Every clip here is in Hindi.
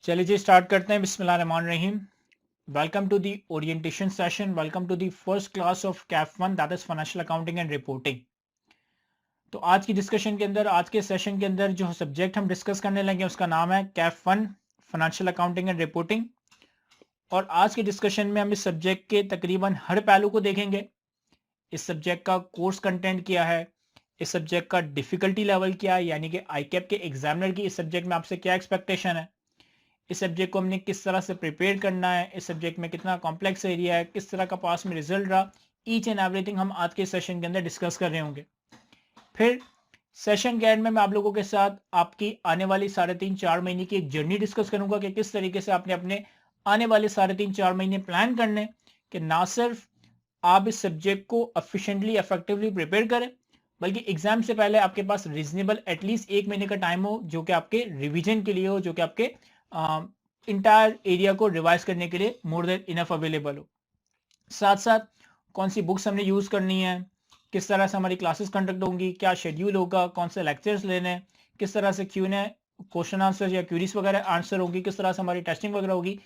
चलिए जी स्टार्ट करते हैं। बिस्मिल्लाहिर्रहमानिर्रहीम। Welcome to the orientation session. Welcome to the first class of CAF one, that is financial accounting and reporting. तो आज की डिस्कशन के अंदर, आज के सेशन के अंदर जो सब्जेक्ट हम डिस्कस करने लगे उसका नाम है Kaif one, financial accounting and reporting. और आज के डिस्कशन में हम इस सब्जेक्ट के तकरीबन हर पहलू को देखेंगे। इस सब्जेक्ट का कोर्स कंटेंट क्या है, इस सब्जेक्ट का डिफिकल्टी लेवल क्या है, यानी कि आईकैप के एग्जामिनर की इस सब्जेक्ट में आपसे क्या एक्सपेक्टेशन है, इस सब्जेक्ट को हमने किस तरह से प्रिपेयर करना है, इस सब्जेक्ट में कितना कॉम्प्लेक्स एरिया है, किस तरह का पास में रिजल्ट रहा, ईच एंड एवरीथिंग हम आज के सेशन के अंदर डिस्कस कर रहे होंगे। फिर सेशन के एंड में मैं आप लोगों के साथ आपकी आने वाली 3.5-4 महीने की एक जर्नी डिस्कस करूंगा कि किस तरीके से आपने अपने आने वाले 3.5-4 महीने प्लान करने कि ना सिर्फ आप इस सब्जेक्ट को एफिशिएंटली इफेक्टिवली प्रिपेयर करें, बल्कि एग्जाम से पहले आपके पास रीजनेबल एटलीस्ट 1 महीने का टाइम हो जो कि आपके रिवीजन के लिए हो, जो कि आपके इंटायर एरिया को रिवाइज करने के लिए मोर देन इनफ अवेलेबल हो। साथ साथ कौन सी बुक्स हमने यूज करनी है, किस तरह से हमारी क्लासेस कंडक्ट होंगी, क्या शेड्यूल होगा, कौन से लेक्चर्स लेने हैं, किस तरह से क्वेश्चन आंसर या क्यूरीज वगैरह आंसर होगी, किस तरह से हमारी टेस्टिंग वगैरह होगी,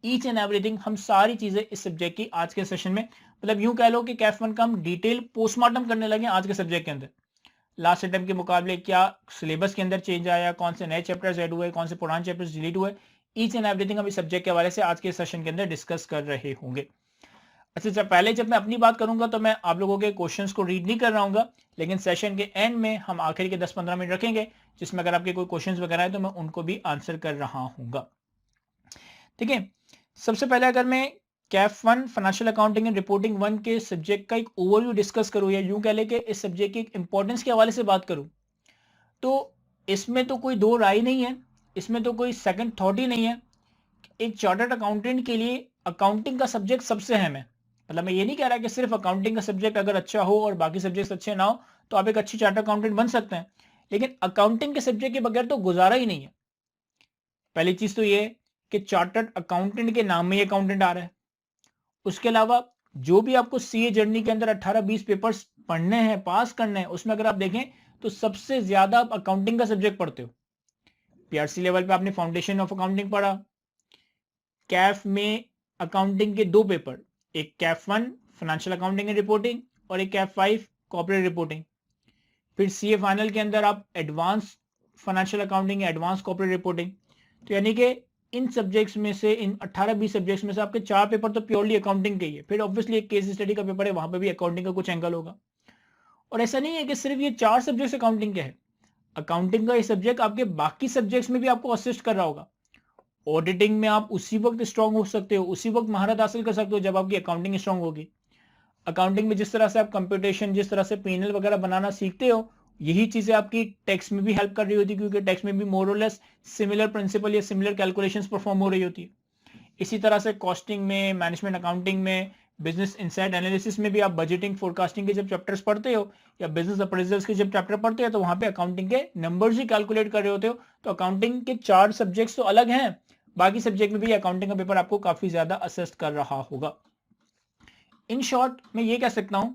ईच एंड एवरीथिंग हम सारी चीजें इस सब्जेक्ट की आज के सेशन में, मतलब यूं कह लो कि कैफ वन का हम डिटेल पोस्टमार्टम करने लगे आज के सब्जेक्ट के अंदर। लास्ट अटेम्प्ट के मुकाबले क्या सिलेबस के अंदर चेंज आया, कौन से नए चैप्टर्स ऐड हुए, कौन से पुराने चैप्टर्स डिलीट हुए, ईच एंड एवरीथिंग हम इस सब्जेक्ट के हवाले से आज के सेशन के अंदर डिस्कस कर रहे होंगे। अच्छा, जब पहले जब मैं अपनी बात करूंगा तो मैं आप लोगों के क्वेश्चंस को रीड नहीं कर रहा हूँ, लेकिन सेशन के एंड में हम आखिर के 10-15 मिनट रखेंगे जिसमें अगर आपके कोई क्वेश्चंस वगैरह है तो मैं उनको भी आंसर कर रहा हूँ। ठीक है, सबसे पहले अगर मैं Kaif one financial accounting and reporting one के सब्जेक्ट का एक ओवरव्यू डिस्कस करूँ, या यूं कह ले कि इस सब्जेक्ट की इंपॉर्टेंस के हवाले से बात करूँ, तो इसमें तो कोई दो राय नहीं है, इसमें तो कोई सेकंड थॉट ही नहीं है। एक चार्टर्ड अकाउंटेंट के लिए अकाउंटिंग का सब्जेक्ट सबसे अहम है। मतलब मैं ये नहीं कह रहा कि सिर्फ अकाउंटिंग का सब्जेक्ट अगर अच्छा हो और बाकी सब्जेक्ट्स अच्छे ना हो तो आप एक अच्छी चार्टर्ड अकाउंटेंट बन सकते हैं, लेकिन अकाउंटिंग के सब्जेक्ट के बगैर तो गुजारा ही नहीं है। पहली चीज तो ये कि चार्टर्ड अकाउंटेंट के नाम में ही अकाउंटेंट आ रहा है। उसके अलावा जो भी आपको सीए जर्नी के अंदर 18-20 पेपर्स पढ़ने हैं, पास करने हैं, उसमें अगर आप देखें तो सबसे ज्यादा आप अकाउंटिंग का सब्जेक्ट पढ़ते हो। पीआरसी लेवल पे आपने फाउंडेशन ऑफ अकाउंटिंग पढ़ा, कैफ में अकाउंटिंग के 2 पेपर, एक Kaif one financial accounting and reporting और एक कैफ 5 कॉर्पोरेट रिपोर्टिंग। फिर सीए फाइनल के अंदर आप advance financial accounting, advance corporate reporting. तो यानी कि इन सब्जेक्ट्स में से, इन 18-20 सब्जेक्ट्स में से आपके 4 पेपर तो प्योरली अकाउंटिंग के ही है। फिर ऑब्वियसली एक केस स्टडी का पेपर है, वहां पे भी अकाउंटिंग का कुछ एंगल होगा। और ऐसा नहीं है कि सिर्फ ये 4 सब्जेक्ट्स अकाउंटिंग के हैं। अकाउंटिंग का ये सब्जेक्ट आपके बाकी सब्जेक्ट्स में भी आपको असिस्ट कर रहा होगा। ऑडिटिंग में आप उसी वक्त स्ट्रांग हो सकते हो, उसी वक्त महारत हासिल कर सकते हो जब आपकी अकाउंटिंग स्ट्रांग होगी। अकाउंटिंग में जिस तरह से आप कंप्यूटेशन, जिस तरह से पीएनएल वगैरह बनाना सीखते हो, यही चीजें आपकी टैक्स में भी हेल्प कर रही होती है, क्योंकि टैक्स में भी मोर और लेस सिमिलर प्रिंसिपल या सिमिलर कैलकुलेशंस परफॉर्म हो रही होती है। इसी तरह से कॉस्टिंग में, मैनेजमेंट अकाउंटिंग में, बिजनेस इनसाइट एनालिसिस में भी आप बजटिंग, फोरकास्टिंग के जब चैप्टर्स पढ़ते हो या बिजनेस अप्रेजल्स के जब चैप्टर पढ़ते हो तो वहां पे अकाउंटिंग के नंबर्स ही कैलकुलेट कर रहे होते हो। तो अकाउंटिंग के 4 सब्जेक्ट्स तो अलग हैं, बाकी सब्जेक्ट में भी अकाउंटिंग का पेपर आपको काफी ज्यादा असिस्ट कर रहा होगा। इन शॉर्ट मैं ये कह सकता हूं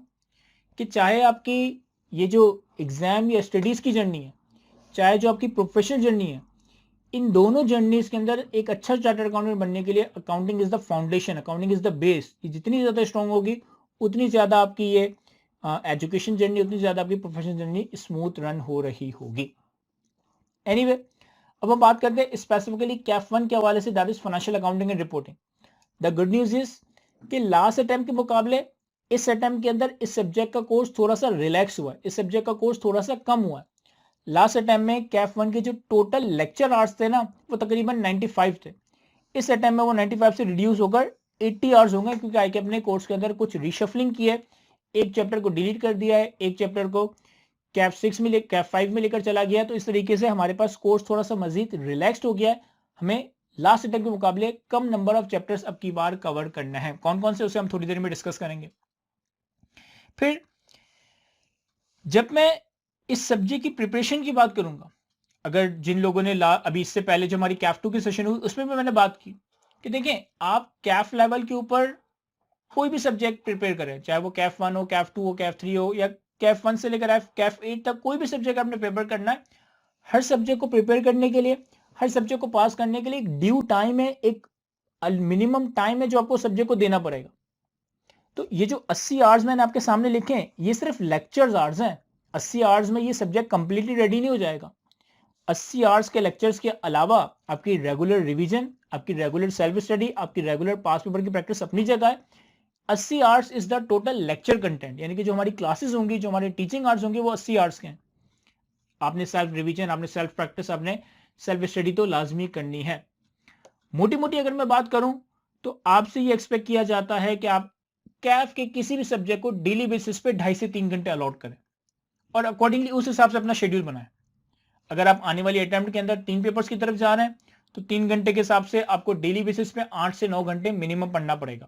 कि चाहे आपकी ये जो एग्जाम या स्टडीज की जर्नी है, चाहे जो आपकी प्रोफेशनल जर्नी है, इन दोनों जर्नीज के अंदर एक अच्छा चार्टर्ड अकाउंटेंट बनने के लिए accounting is the foundation, accounting is the base. ये जितनी ज्यादा स्ट्रांग होगी उतनी ज्यादा आपकी ये एजुकेशन जर्नी, उतनी ज्यादा आपकी प्रोफेशनल जर्नी स्मूथ रन हो रही होगी। एनीवे, अब हम बात करते हैं स्पेसिफिकली कैफ वन के हवाले से, that is financial accounting and reporting. The good news is कि लास्ट अटेम्प्ट के मुकाबले इस अटेम्प्ट के अंदर इस सब्जेक्ट का कोर्स थोड़ा सा रिलैक्स हुआ है, इस सब्जेक्ट का कोर्स थोड़ा सा कम हुआ है। लास्ट अटेम्प्ट में कैफ वन के जो टोटल लेक्चर आवर्स थे ना, वो तकरीबन 95 थे। इस अटेम्प्ट में वो 95 से रिड्यूस होकर 80 आवर्स होंगे, क्योंकि आईकैप ने कोर्स के अंदर कुछ रिशफलिंग की है, एक चैप्टर को डिलीट कर दिया है, एक चैप्टर को कैफ 6 में कैफ 5 में लेकर चला गया। तो इस तरीके से हमारे पास कोर्स थोड़ा सा मजीद रिलैक्स्ड हो गया है। हमें लास्ट अटेम्प्ट के मुकाबले कम नंबर ऑफ चैप्टर्स अब की बार कवर करना है। कौन कौन से, उसे हम थोड़ी देर में डिस्कस करेंगे। फिर जब मैं इस सब्जेक्ट की प्रिपरेशन की बात करूंगा, अगर जिन लोगों ने अभी इससे पहले जो हमारी कैफ 2 की सेशन हुई उसमें भी मैंने बात की कि देखें, आप कैफ लेवल के ऊपर कोई भी सब्जेक्ट प्रिपेयर करें, चाहे वो कैफ 1 हो, कैफ 2 हो, कैफ 3 हो, या कैफ 1 से लेकर कैफ 8 तक कोई भी सब्जेक्ट आपने प्रिपेयर करना है, हर सब्जेक्ट को प्रिपेयर करने के लिए हर सब्जेक्ट को पास करने के लिए एक ड्यू टाइम है, एक मिनिमम टाइम है जो आपको सब्जेक्ट को देना पड़ेगा। तो ये जो 80 आवर्स मैंने आपके सामने लिखे हैं, ये सिर्फ लेक्चर्स आवर्स हैं। 80 आवर्स में ये सब्जेक्ट कंप्लीटली रेडी नहीं हो जाएगा। 80 आवर्स के लेक्चर्स के अलावा आपकी रेगुलर रिवीजन, आपकी रेगुलर सेल्फ स्टडी, आपकी रेगुलर पास पेपर की प्रैक्टिस अपनी जगह है। 80 hours is the total lecture content, यानी कि जो हमारी क्लासेस होंगी, जो हमारे टीचिंग आवर्स होंगे, वो 80 आवर्स के हैं। आपने सेल्फ रिवीजन, आपने सेल्फ प्रैक्टिस, आपने सेल्फ स्टडी तो लाजमी करनी है। मोटी मोटी अगर मैं बात करूं तो आपसे ये एक्सपेक्ट किया जाता है कि आप कैफ के किसी भी सब्जेक्ट को डेली बेसिस पे 2.5 से 3 घंटे अलॉट करें और अकॉर्डिंगली उस हिसाब से अपना शेड्यूल बनाएं। अगर आप आने वाली अटेम्प्ट के अंदर 3 पेपर्स की तरफ जा रहे हैं तो 3 घंटे के हिसाब से आपको डेली बेसिस पे 8 से 9 घंटे मिनिमम पढ़ना पड़ेगा।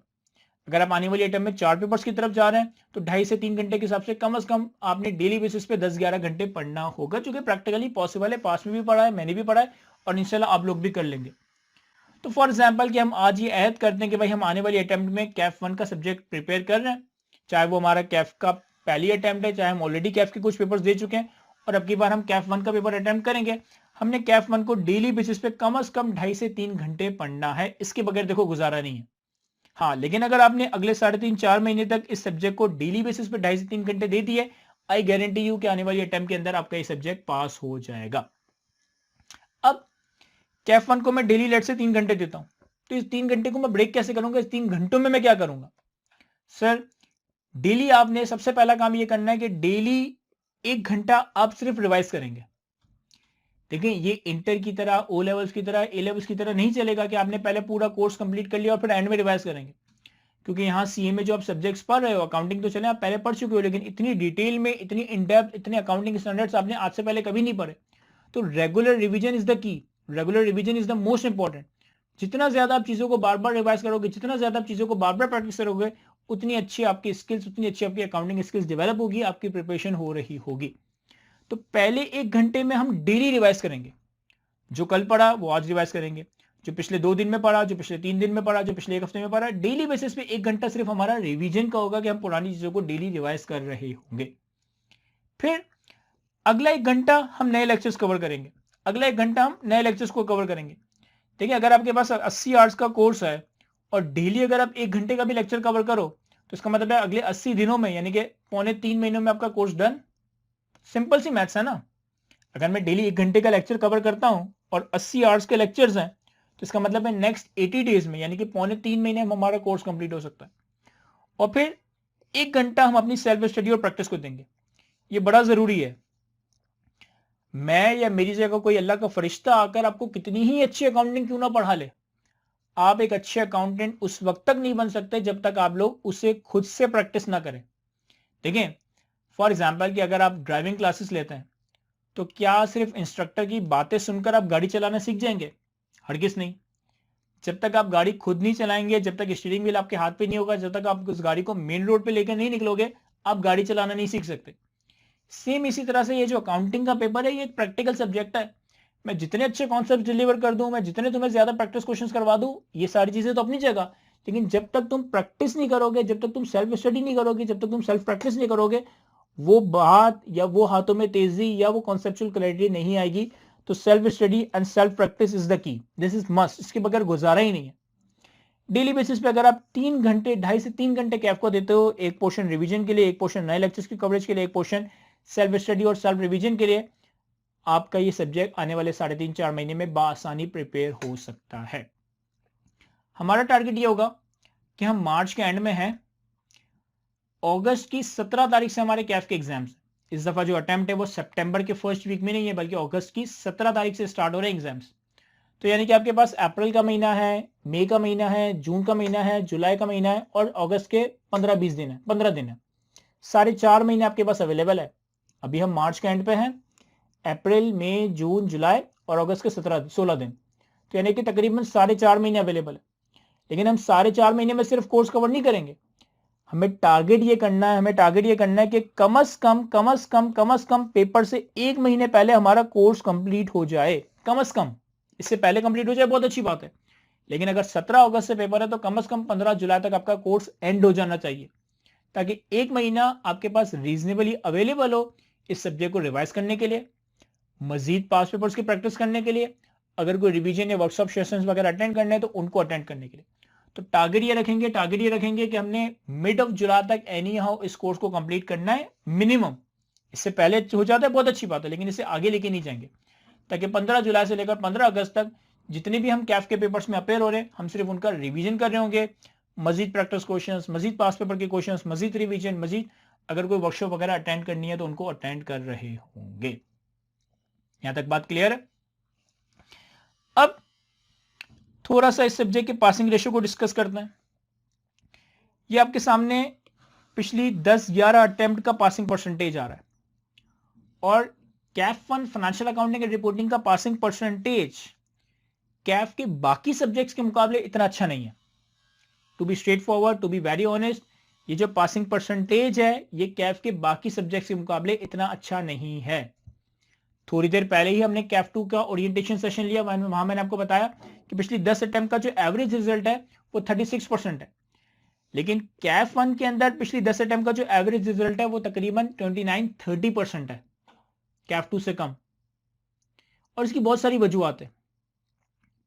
अगर आप आने वाली अटेम्प्ट में 4 पेपर्स की तरफ जा रहे हैं तो 2.5 से 3 घंटे के हिसाब से कम आपने डेली बेसिस पे 10-11 घंटे पढ़ना होगा, जो कि प्रैक्टिकली पॉसिबल है। पास में भी पढ़ा है, मैंने भी पढ़ा है और इंशाल्लाह आप लोग भी कर लेंगे। तो फॉर एग्जाम्पल कि हम आज ये अहद करते हैं कि भाई हम आने वाली अटेम्प्ट में कैफ 1 का सब्जेक्ट प्रिपेयर कर रहे हैं, चाहे वो हमारा कैफ का पहली अटेम्प्ट है, चाहे हम ऑलरेडी कैफ के कुछ पेपर्स दे चुके हैं और अब की बार हम कैफ 1 का पेपर अटेम्प्ट करेंगे। हमने कैफ 1 को डेली बेसिस पे कम से कम 2.5 से 3 घंटे पढ़ना है, इसके बगैर देखो गुजारा नहीं है। हाँ, लेकिन अगर आपने अगले 3.5-4 महीने तक इस सब्जेक्ट को डेली बेसिस पे 2.5 से 3 घंटे दे दिए, आई गारंटी यू कि आने वाली अटेम्प्ट के अंदर आपका ये सब्जेक्ट पास हो जाएगा। अब कैफ 1 को मैं डेली लेट से 3 घंटे देता हूं, तो इस 3 घंटे को मैं ब्रेक कैसे करूंगा? इस 3 घंटों में मैं क्या करूंगा? सर, डेली आपने सबसे पहला काम ये करना है कि डेली 1 घंटा आप सिर्फ रिवाइज करेंगे। देखिए, ये इंटर की तरह, ओ लेवल्स की तरह, ए लेवल्स की तरह नहीं चलेगा कि आपने पहले पूरा कोर्स कंप्लीट कर लिया और फिर एंड में रिवाइज करेंगे। क्योंकि यहाँ सीए में जो आप सब्जेक्ट्स पढ़ रहे हो, अकाउंटिंग तो चले आप पहले पढ़ चुके हो, लेकिन इतनी डिटेल में, इतनी इन डेप्थ, इतने अकाउंटिंग स्टैंडर्ड्स आपने आज से पहले कभी नहीं पढ़े। तो regular revision is the key, regular revision is the most important. जितना ज्यादा आप चीजों को बार बार रिवाइज करोगे, जितना ज्यादा आप चीजों को बार बार प्रैक्टिस करोगे, उतनी अच्छी आपकी स्किल्स, उतनी अच्छी आपकी अकाउंटिंग स्किल्स डेवलप होगी, आपकी प्रिपरेशन हो रही होगी। तो पहले 1 घंटे में हम डेली रिवाइज करेंगे। जो कल पढ़ा वो आज रिवाइज करेंगे, जो पिछले 2 दिन में पढ़ा, जो पिछले 3 दिन में पढ़ा, जो पिछले 1 हफ्ते में पढ़ा, डेली बेसिस पे 1 घंटा सिर्फ हमारा रिवीजन का होगा कि हम पुरानी चीजों को डेली रिवाइज कर रहे होंगे। फिर अगला 1 घंटा हम नए लेक्चर्स कवर करेंगे, अगला 1 घंटा हम नए लेक्चर्स को कवर करेंगे। देखिए, अगर आपके पास 80 आवर्स का कोर्स है और डेली अगर आप 1 घंटे का भी लेक्चर कवर करो तो इसका मतलब है अगले 80 दिनों में, यानी कि पौने 3 महीनों में आपका कोर्स डन। सिंपल सी मैथ्स है ना। अगर मैं डेली 1 घंटे का लेक्चर कवर करता हूं और 80 आवर्स के लेक्चर्स हैं तो इसका मतलब है नेक्स्ट 80 डेज में, यानी कि पौने 3 महीने में हमारा कोर्स कंप्लीट हो सकता है। और फिर 1 घंटा हम अपनी सेल्फ स्टडी और प्रैक्टिस को देंगे। ये बड़ा जरूरी है। मैं या मेरी जगह कोई अल्लाह का फरिश्ता आकर आपको कितनी ही अच्छी अकाउंटिंग क्यों ना पढ़ा ले, आप एक अच्छे अकाउंटेंट उस वक्त तक नहीं बन सकते जब तक आप लोग उसे खुद से प्रैक्टिस ना करें। देखें, फॉर एग्जाम्पल कि अगर आप ड्राइविंग क्लासेस लेते हैं तो क्या सिर्फ इंस्ट्रक्टर की बातें सुनकर आप गाड़ी चलाना सीख जाएंगे? हरगिज नहीं। जब तक आप गाड़ी खुद नहीं चलाएंगे, जब तक स्टीयरिंग व्हील आपके हाथ पे नहीं होगा, जब तक आप उस गाड़ी को मेन रोड पे लेकर नहीं निकलोगे, आप गाड़ी चलाना नहीं सीख सकते। सेम इसी तरह से ये जो अकाउंटिंग का पेपर है, ये एक प्रैक्टिकल सब्जेक्ट है। मैं जितने अच्छे कॉन्सेप्ट डिलीवर कर दूं, मैं जितने तुम्हें ज्यादा प्रैक्टिस क्वेश्चंस करवा दूं, ये सारी चीजें तो अपनी जगह, लेकिन जब तक तुम प्रैक्टिस नहीं करोगे, जब तक तुम सेल्फ स्टडी नहीं करोगे, जब तक तुम सेल्फ प्रैक्टिस नहीं करोगे, वो बात या वो हाथों में तेजी या वो कॉन्सेप्चुअल क्लैरिटी नहीं आएगी। तो self study and self practice is the key, this is must, इसके बगैर गुजारा ही नहीं है। डेली बेसिस पे अगर आप 3 घंटे, 2.5 से 3 घंटे कैफ को देते हो, एक पोर्शन रिवीजन के लिए, एक पोर्शन नए लेक्चर्स की कवरेज के लिए, एक पोर्शन सेल्फ स्टडी और सेल्फ रिवीजन के लिए, आपका ये सब्जेक्ट आने वाले 3.5-4 महीने में बासानी प्रिपेयर हो सकता है। हमारा टारगेट ये होगा कि हम मार्च के एंड में हैं, अगस्त की 17 तारीख से हमारे कैफ के एग्जाम्स। इस दफा जो अटेम्प्ट है वो सितंबर के फर्स्ट वीक में नहीं है, बल्कि अगस्त की 17 तारीख से स्टार्ट हो रहे हैं एग्जाम्स। तो यानी कि आपके पास अप्रैल का महीना है, मई का महीना है, जून का महीना है, जुलाई का महीना है और अगस्त के 15-20 दिन है, 15 दिन है। 4.5 महीने आपके पास अवेलेबल है। अभी हम मार्च के एंड पे हैं, अप्रैल, मई, जून, जुलाई और अगस्त के 16 दिन, तो यानी कि तकरीबन 4.5 महीने अवेलेबल है। लेकिन हम 4.5 महीने में सिर्फ कोर्स कवर नहीं करेंगे। हमें टारगेट ये करना है कि कम से कम पेपर से 1 महीने पहले हमारा कोर्स कंप्लीट हो जाए। कम से कम इससे पहले कंप्लीट हो जाए बहुत अच्छी बात है, लेकिन अगर 17 अगस्त से पेपर है तो कम से कम 15 जुलाई तक आपका कोर्स एंड हो जाना चाहिए, ताकि 1 महीना आपके पास रीजनेबली अवेलेबल हो इस सब्जेक्ट को रिवाइज करने के लिए, मजीद पास पेपर्स की प्रैक्टिस करने के लिए, अगर कोई रिवीजन या वर्कशॉप सेशंस वगैरह अटेंड करने हैं तो उनको अटेंड करने के लिए। तो टारगेट ये रखेंगे कि हमने मिड ऑफ जुलाई तक एनी हाउ इस कोर्स को कंप्लीट करना है मिनिमम। इससे पहले हो जाता है बहुत अच्छी बात है, लेकिन इससे आगे लेके नहीं जाएंगे, ताकि 15 जुलाई से लेकर 15 अगस्त तक जितने भी हम कैफ के पेपर्स में अपेयर हो रहे हैं हम सिर्फ उनका रिवीजन कर रहे होंगे, मजीद प्रैक्टिस क्वेश्चंस, मजीद पास पेपर के क्वेश्चंस, मजीद रिवीजन, मजीद अगर कोई वर्कशॉप वगैरह अटेंड करनी है तो उनको अटेंड कर रहे होंगे। यहां तक बात क्लियर है। अब थोड़ा सा इस सब्जेक्ट के पासिंग रेशियो को डिस्कस करते हैं। ये आपके सामने पिछली 10-11 अटेम्प्ट का पासिंग परसेंटेज आ रहा है, और CAF 1 financial accounting and reporting का पासिंग परसेंटेज कैफ के बाकी सब्जेक्ट्स के मुकाबले इतना अच्छा नहीं है। To be straightforward, to be very honest, ये जो पासिंग परसेंटेज है ये कैफ के बाकी सब्जेक्ट्स के मुकाबले इतना अच्छा नहीं है। थोड़ी देर पहले ही हमने कैफ 2 का ओरिएंटेशन सेशन लिया, वहां मैंने आपको बताया कि पिछली 10 अटेम्प्ट का जो एवरेज रिजल्ट है वो 36% है, लेकिन कैफ 1 के अंदर पिछली 10 अटेम्प्ट का जो एवरेज रिजल्ट है वो तकरीबन 29-30% है, कैफ 2 से कम। और इसकी बहुत सारी वजूहत है।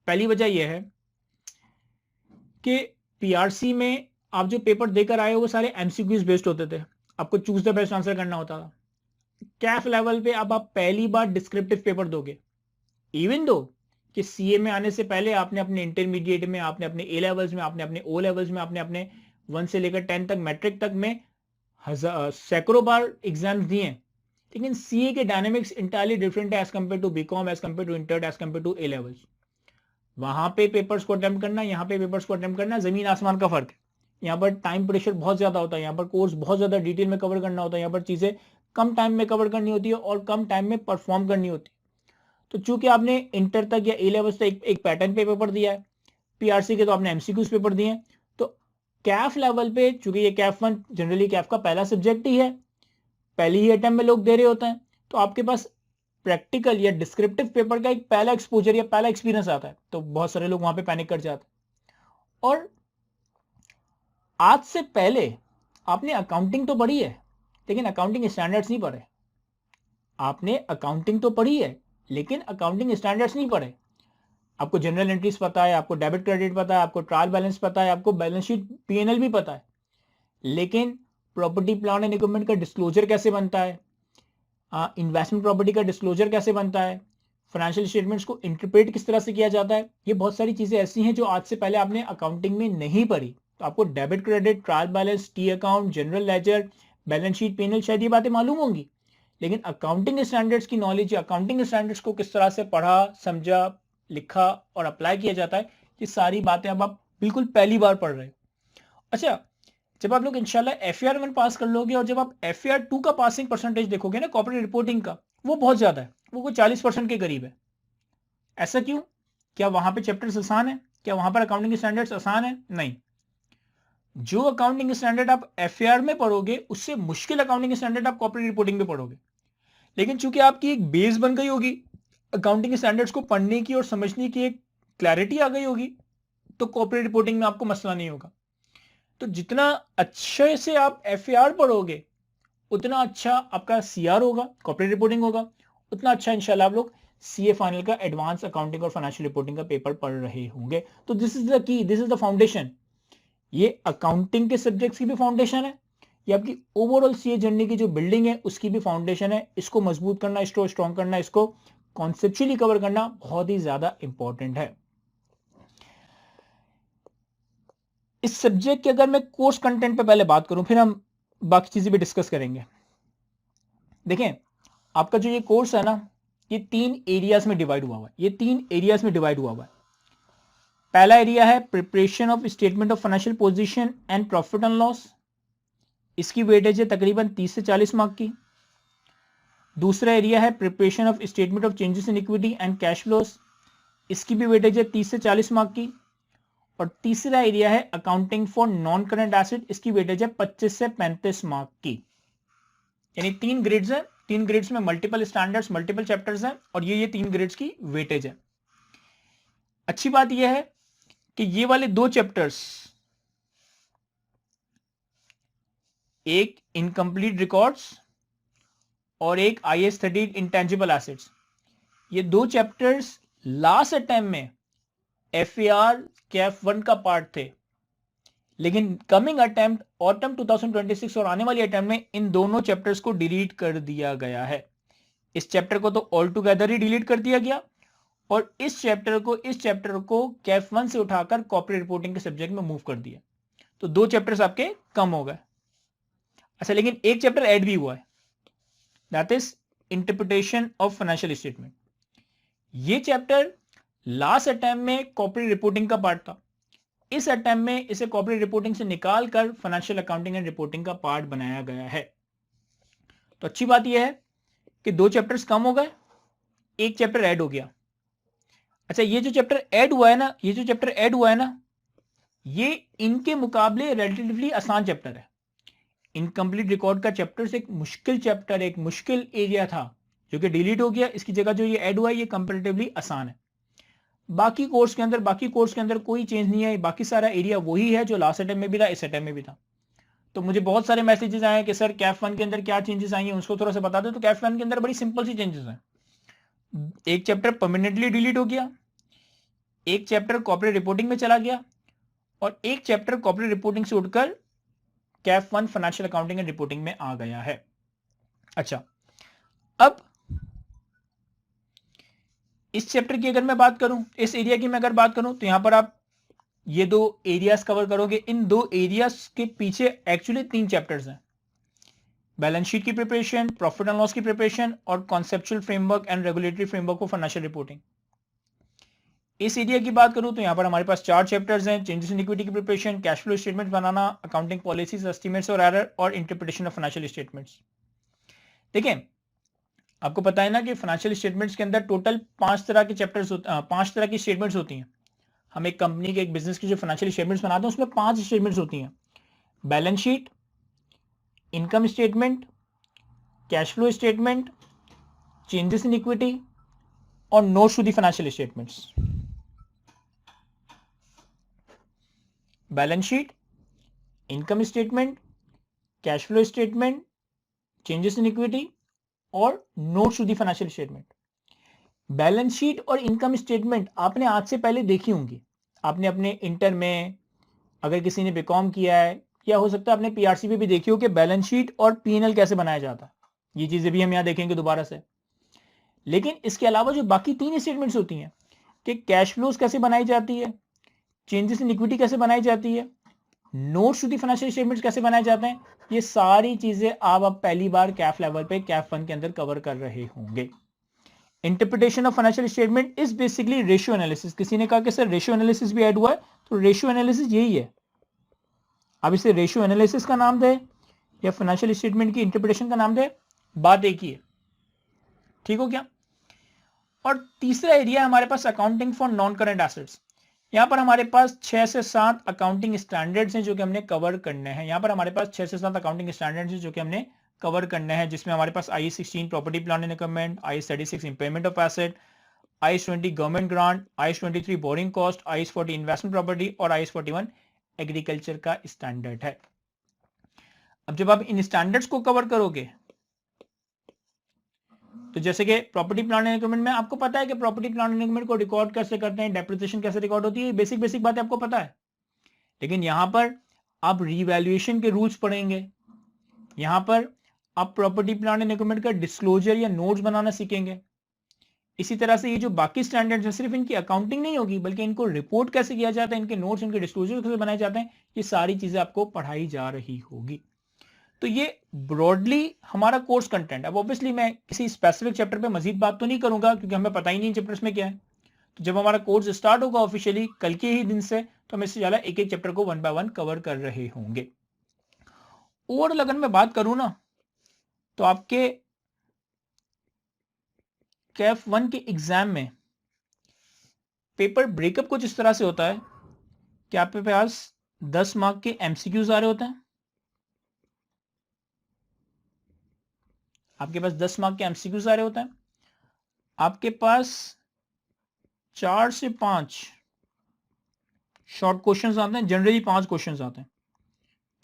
पहली वजह यह है कि पीआरसी में आप जो पेपर देकर आए हो वो सारे एमसीक्यूज बेस्ड होते थे, आपको चूज द बेस्ट आंसर करना होता था। कैफ लेवल पे अब आप पहली बार डिस्क्रिप्टिव पेपर दोगे, इवन दो कि सीए में आने से पहले आपने अपने इंटरमीडिएट में, आपने अपने ए लेवल्स में, आपने अपने ओ लेवल्स में, आपने अपने 1 से लेकर 10 तक मैट्रिक तक में सैकड़ों बार एग्जाम्स दिए, लेकिन सीए के डायनेमिक्स इंटायरली डिफरेंट है as compare to BCom, as compare to inter, as compare to A levels. वहां पे पेपर्स को अटेम्प्ट करना, यहाँ पे पेपर्स को अटेम्प्ट करना, जमीन आसमान का फर्क है। यहाँ पर टाइम प्रेशर बहुत ज्यादा होता है, यहाँ पर कोर्स बहुत ज्यादा डिटेल में कवर करना होता है, यहाँ पर चीजें कम टाइम में कवर करनी होती है और कम टाइम में परफॉर्म करनी होती है। तो चूंकि आपने इंटर तक या ए लेवल तक एक पैटर्न पे पेपर दिया है, पीआरसी के तो आपने एमसीक्यूज पेपर दिए हैं, तो कैफ लेवल पे चूंकि ये कैफ 1 जनरली कैफ का पहला सब्जेक्ट ही है, पहली ही अटेम्प्ट में लोग दे रहे होते हैं, तो आपके पास प्रैक्टिकल या डिस्क्रिप्टिव पेपर का एक पहला एक्सपोजर या पहला एक्सपीरियंस आता है, तो बहुत सारे लोग वहां पे पैनिक कर जाते हैं। और आज से पहले आपने अकाउंटिंग तो पढ़ी है, लेकिन अकाउंटिंग स्टैंडर्ड्स नहीं पढ़े। आपने अकाउंटिंग तो पढ़ी है लेकिन अकाउंटिंग स्टैंडर्ड्स नहीं पढ़े। आपको जनरल एंट्रीज पता है, आपको डेबिट क्रेडिट पता है, आपको ट्रायल बैलेंस पता है, आपको बैलेंस शीट पीएनएल भी पता है, लेकिन प्रॉपर्टी प्लान एंड इक्विपमेंट का डिस्क्लोजर कैसे बनता है, इन्वेस्टमेंट प्रॉपर्टी का डिस्क्लोजर कैसे बनता है, फाइनेंशियल स्टेटमेंट्स को इंटरप्रेट किस तरह से किया जाता है, ये बहुत सारी चीजें ऐसी हैं जो आज से पहले आपने अकाउंटिंग में नहीं पढ़ी। तो आपको debit credit, trial balance, T account, general ledger, balance sheet, PNL शायद ये बातें मालूम होंगी, लेकिन अकाउंटिंग स्टैंडर्ड्स की नॉलेज, अकाउंटिंग स्टैंडर्ड्स को किस तरह से पढ़ा, समझा, लिखा और अप्लाई किया जाता है, ये सारी बातें अब आप बिल्कुल पहली बार पढ़ रहे हो। अच्छा, जब आप लोग इंशाल्लाह एफएआर 1 पास कर लोगे और जब आप एफएआर 2 का पासिंग परसेंटेज देखोगे ना कॉर्पोरेट रिपोर्टिंग का, वो बहुत ज्यादा है, वो कोई 40% के करीब है। ऐसा क्यों? क्या वहां पे चैप्टर्स आसान है? क्या वहां पर अकाउंटिंग स्टैंडर्ड्स आसान है? नहीं। जो अकाउंटिंग स्टैंडर्ड आप एफएआर में पढ़ोगे उससे मुश्किल अकाउंटिंग स्टैंडर्ड आप कॉर्पोरेट रिपोर्टिंग में पढ़ोगे, लेकिन चूंकि आपकी एक बेस बन गई होगी, अकाउंटिंग स्टैंडर्ड्स को पढ़ने की और समझने की एक क्लैरिटी आ गई होगी, तो कॉर्पोरेट रिपोर्टिंग में आपको मसला नहीं होगा। तो जितना अच्छे से आप एफएआर पढ़ोगे उतना अच्छा आपका सीआर होगा, कॉर्पोरेट रिपोर्टिंग होगा, उतना अच्छा इंशाल्लाह आप लोग सीए फाइनल का एडवांस अकाउंटिंग और फाइनेंशियल रिपोर्टिंग का पेपर पढ़ रहे होंगे। तो this is the key, this is the foundation. ये अकाउंटिंग के सब्जेक्ट्स की भी फाउंडेशन है, ये आपकी ओवरऑल सीए जर्नी की जो बिल्डिंग है उसकी भी फाउंडेशन है। इसको मजबूत करना, इसको स्ट्रॉन्ग करना, इसको कॉन्सेप्चुअली कवर करना बहुत ही ज्यादा इंपॉर्टेंट है। इस सब्जेक्ट के अगर मैं कोर्स कंटेंट पे पहले बात करूं, फिर हम बाकी चीजें भी डिस्कस करेंगे। देखें, आपका जो ये कोर्स है ना, ये 3 एरियाज में डिवाइड हुआ हुआ है, ये 3 एरियाज में डिवाइड हुआ हुआ है। पहला एरिया है preparation of statement of financial position and profit and loss, इसकी वेटेज है तकरीबन 30 से 40 मार्क की। दूसरा एरिया है preparation of statement of changes in equity and cash flows, इसकी भी वेटेज है 30 से 40 मार्क की। और तीसरा एरिया है accounting for non current asset, इसकी वेटेज है 25 से 35 मार्क की। यानी 3 ग्रेड्स हैं, 3 ग्रेड्स में मल्टीपल स्टैंडर्ड्स, मल्टीपल चैप्टर्स हैं, और ये 3 ग्रेड्स की वेटेज है। अच्छी बात यह है कि ये वाले 2 चैप्टर्स, एक इनकम्प्लीट रिकॉर्ड्स और एक IAS 13 इंटेंजिबल एसेट्स, ये 2 चैप्टर्स लास्ट अटेम्प्ट में FAR कैफ 1 का पार्ट थे, लेकिन कमिंग अटेम्प्ट ऑटम 2026 और आने वाली अटेम्प्ट में इन दोनों चैप्टर्स को डिलीट कर दिया गया है। इस चैप्टर को तो ऑल टुगेदर ही डिलीट कर दिया गया और इस चैप्टर को कैफ 1 से उठाकर कॉर्पोरेट रिपोर्टिंग के सब्जेक्ट में मूव कर दिया। तो 2 चैप्टर्स आपके कम हो गए। अच्छा, लेकिन एक चैप्टर ऐड भी हुआ है, that is interpretation of financial statement. ये चैप्टर लास्ट अटेम्प्ट में कॉर्पोरेट रिपोर्टिंग का पार्ट था, इस अटेम्प्ट में इसे कॉर्पोरेट रिपोर्टिंग से निकाल कर फाइनेंशियल अकाउंटिंग एंड रिपोर्टिंग का पार्ट बनाया गया है। तो अच्छी बात यह है कि 2 चैप्टर्स कम हो गए, एक चैप्टर ऐड हो गया। अच्छा, ये जो चैप्टर ऐड हुआ है ना, ये इनके मुकाबले रिलेटिवली आसान चैप्टर है। इनकम्प्लीट रिकॉर्ड का चैप्टर से एक मुश्किल एरिया था जो कि डिलीट हो गया। इसकी जगह जो ये ऐड हुआ है ये कंपैरेटिवली आसान है। बाकी कोर्स के अंदर कोई चेंज नहीं है, बाकी सारा एरिया वही है जो लास्ट अटेम्प्ट में भी था, इस अटेम्प्ट में भी था। तो मुझे बहुत सारे मैसेजेस आए कि सर कैफ 1 के अंदर क्या चेंजेस आई हैं, उसको थोड़ा सा बता दो। तो कैफ 1 के अंदर बड़ी सिंपल सी चेंजेस हैं। एक चैप्टर परमानेंटली डिलीट हो गया, एक चैप्टर कॉर्पोरेट रिपोर्टिंग में चला गया और एक चैप्टर कॉर्पोरेट रिपोर्टिंग से उठकर Kaif 1 financial accounting and reporting में आ गया है। अच्छा, अब इस चैप्टर की अगर मैं बात करूं, इस एरिया की मैं अगर बात करूं, तो यहां पर आप ये 2 एरियाज कवर करोगे। इन 2 एरियाज के पीछे एक्चुअली 3 चैप्टर्स हैं, बैलेंस शीट की प्रिपरेशन, प्रॉफिट एंड लॉस की प्रिपरेशन और conceptual framework and regulatory framework for financial reporting. इस एरिया की बात करूं तो यहां पर हमारे पास 4 चैप्टर्स हैं, चेंजेस इन इक्विटी की प्रिपरेशन, कैश फ्लो स्टेटमेंट बनाना, अकाउंटिंग पॉलिसीज, एस्टिमेट्स और एरर और इंटरप्रिटेशन ऑफ फाइनेंशियल स्टेटमेंट्स। देखिए, आपको पता है ना कि फाइनेंशियल स्टेटमेंट्स के अंदर टोटल 5 तरह के चैप्टर्स 5 तरह की स्टेटमेंट्स होती हैं। हम एक कंपनी के, एक बिजनेस की जो फाइनेंशियल स्टेटमेंट्स बनाते हैं उसमें 5 स्टेटमेंट्स होती हैं, balance sheet, income statement, cash flow statement, changes in equity और notes to the financial statements. Balance sheet, income statement, cash flow statement, changes in equity और notes to the financial statement. Balance sheet और इनकम स्टेटमेंट आपने आज से पहले देखी होंगी। आपने अपने इंटर में, अगर किसी ने बीकॉम किया है, या हो सकता है आपने पीआरसी में भी देखी हो कि बैलेंस शीट और पीएनएल कैसे बनाया जाता है। ये चीजें भी हम यहां देखेंगे दोबारा से। लेकिन इसके अलावा जो बाकी 3 स्टेटमेंट्स होती हैं कि कैश फ्लोज कैसे बनाई जाती है, चेंजेस इन इक्विटी कैसे बनाई जाती है, notes to the financial statements कैसे बनाए जाते हैं, ये सारी चीजें आप अब पहली बार कैफ लेवल पे, कैफ 1 के अंदर कवर कर रहे होंगे। Interpretation of financial statement is basically ratio analysis. किसी ने कहा कि सर रेशियो एनालिसिस भी ऐड हुआ है, तो रेशियो एनालिसिस यही है। अब इसे रेशियो एनालिसिस का नाम दे या फाइनेंशियल स्टेटमेंट की इंटरप्रिटेशन का नाम दे, बात एक ही है। ठीक हो क्या? और तीसरा एरिया हमारे पास accounting for non current assets. यहां पर हमारे पास 6 से 7 अकाउंटिंग स्टैंडर्ड्स हैं जो कि हमने कवर करने हैं। यहां पर हमारे पास 6 से 7 अकाउंटिंग स्टैंडर्ड्स हैं जो कि हमने कवर करने हैं, जिसमें हमारे पास IAS 16 property plan and equipment, IAS 36 impairment of asset, IAS 20 government grant, IAS 23 borrowing cost, IAS 40 investment property और IAS 41 एग्रीकल्चर का स्टैंडर्ड है। अब जब आप इन स्टैंडर्ड्स को कवर करोगे, तो जैसे कि प्रॉपर्टी प्लान एंड इक्विपमेंट में आपको पता है कि प्रॉपर्टी प्लान एंड इक्विपमेंट को रिकॉर्ड कैसे करते हैं, डेप्रिसिएशन कैसे रिकॉर्ड होती है, बेसिक बातें आपको पता है। लेकिन यहां पर आप रीवैल्यूएशन के रूल्स पढ़ेंगे, यहां पर आप प्रॉपर्टी प्लान एंड इक्विपमेंट का डिस्क्लोजर या नोट्स बनाना सीखेंगे। इसी तरह से ये जो बाकी स्टैंडर्ड्स हैं, सिर्फ इनकी अकाउंटिंग नहीं होगी बल्कि इनको रिपोर्ट कैसे किया जाता है, इनके नोट्स, इनके डिस्क्लोजर कैसे बनाए जाते हैं, ये सारी चीजें आपको पढ़ाई जा रही होगी। तो ये ब्रॉडली हमारा कोर्स कंटेंट। अब ऑब्वियसली मैं किसी स्पेसिफिक चैप्टर पे मजीद बात तो नहीं करूंगा क्योंकि हमें पता ही नहीं चैप्टर्स में क्या है। तो जब हमारा कोर्स स्टार्ट होगा ऑफिशियली कल के ही दिन से, तो हम इससे ज्यादा एक एक चैप्टर को 1 बाय 1 कवर कर रहे होंगे। ओवरऑल अगर मैं बात करूं ना, तो आपके कैफ 1 के एग्जाम में पेपर ब्रेकअप कुछ इस तरह से होता है कि आपके पास 10 मार्क के एमसीक्यूज आ रहे होते हैं। आपके पास 10 मार्क के एमसीक्यूज आ रहे होते हैं। आपके पास 4 से 5 शॉर्ट क्वेश्चंस आते हैं, जनरली 5 क्वेश्चंस आते हैं।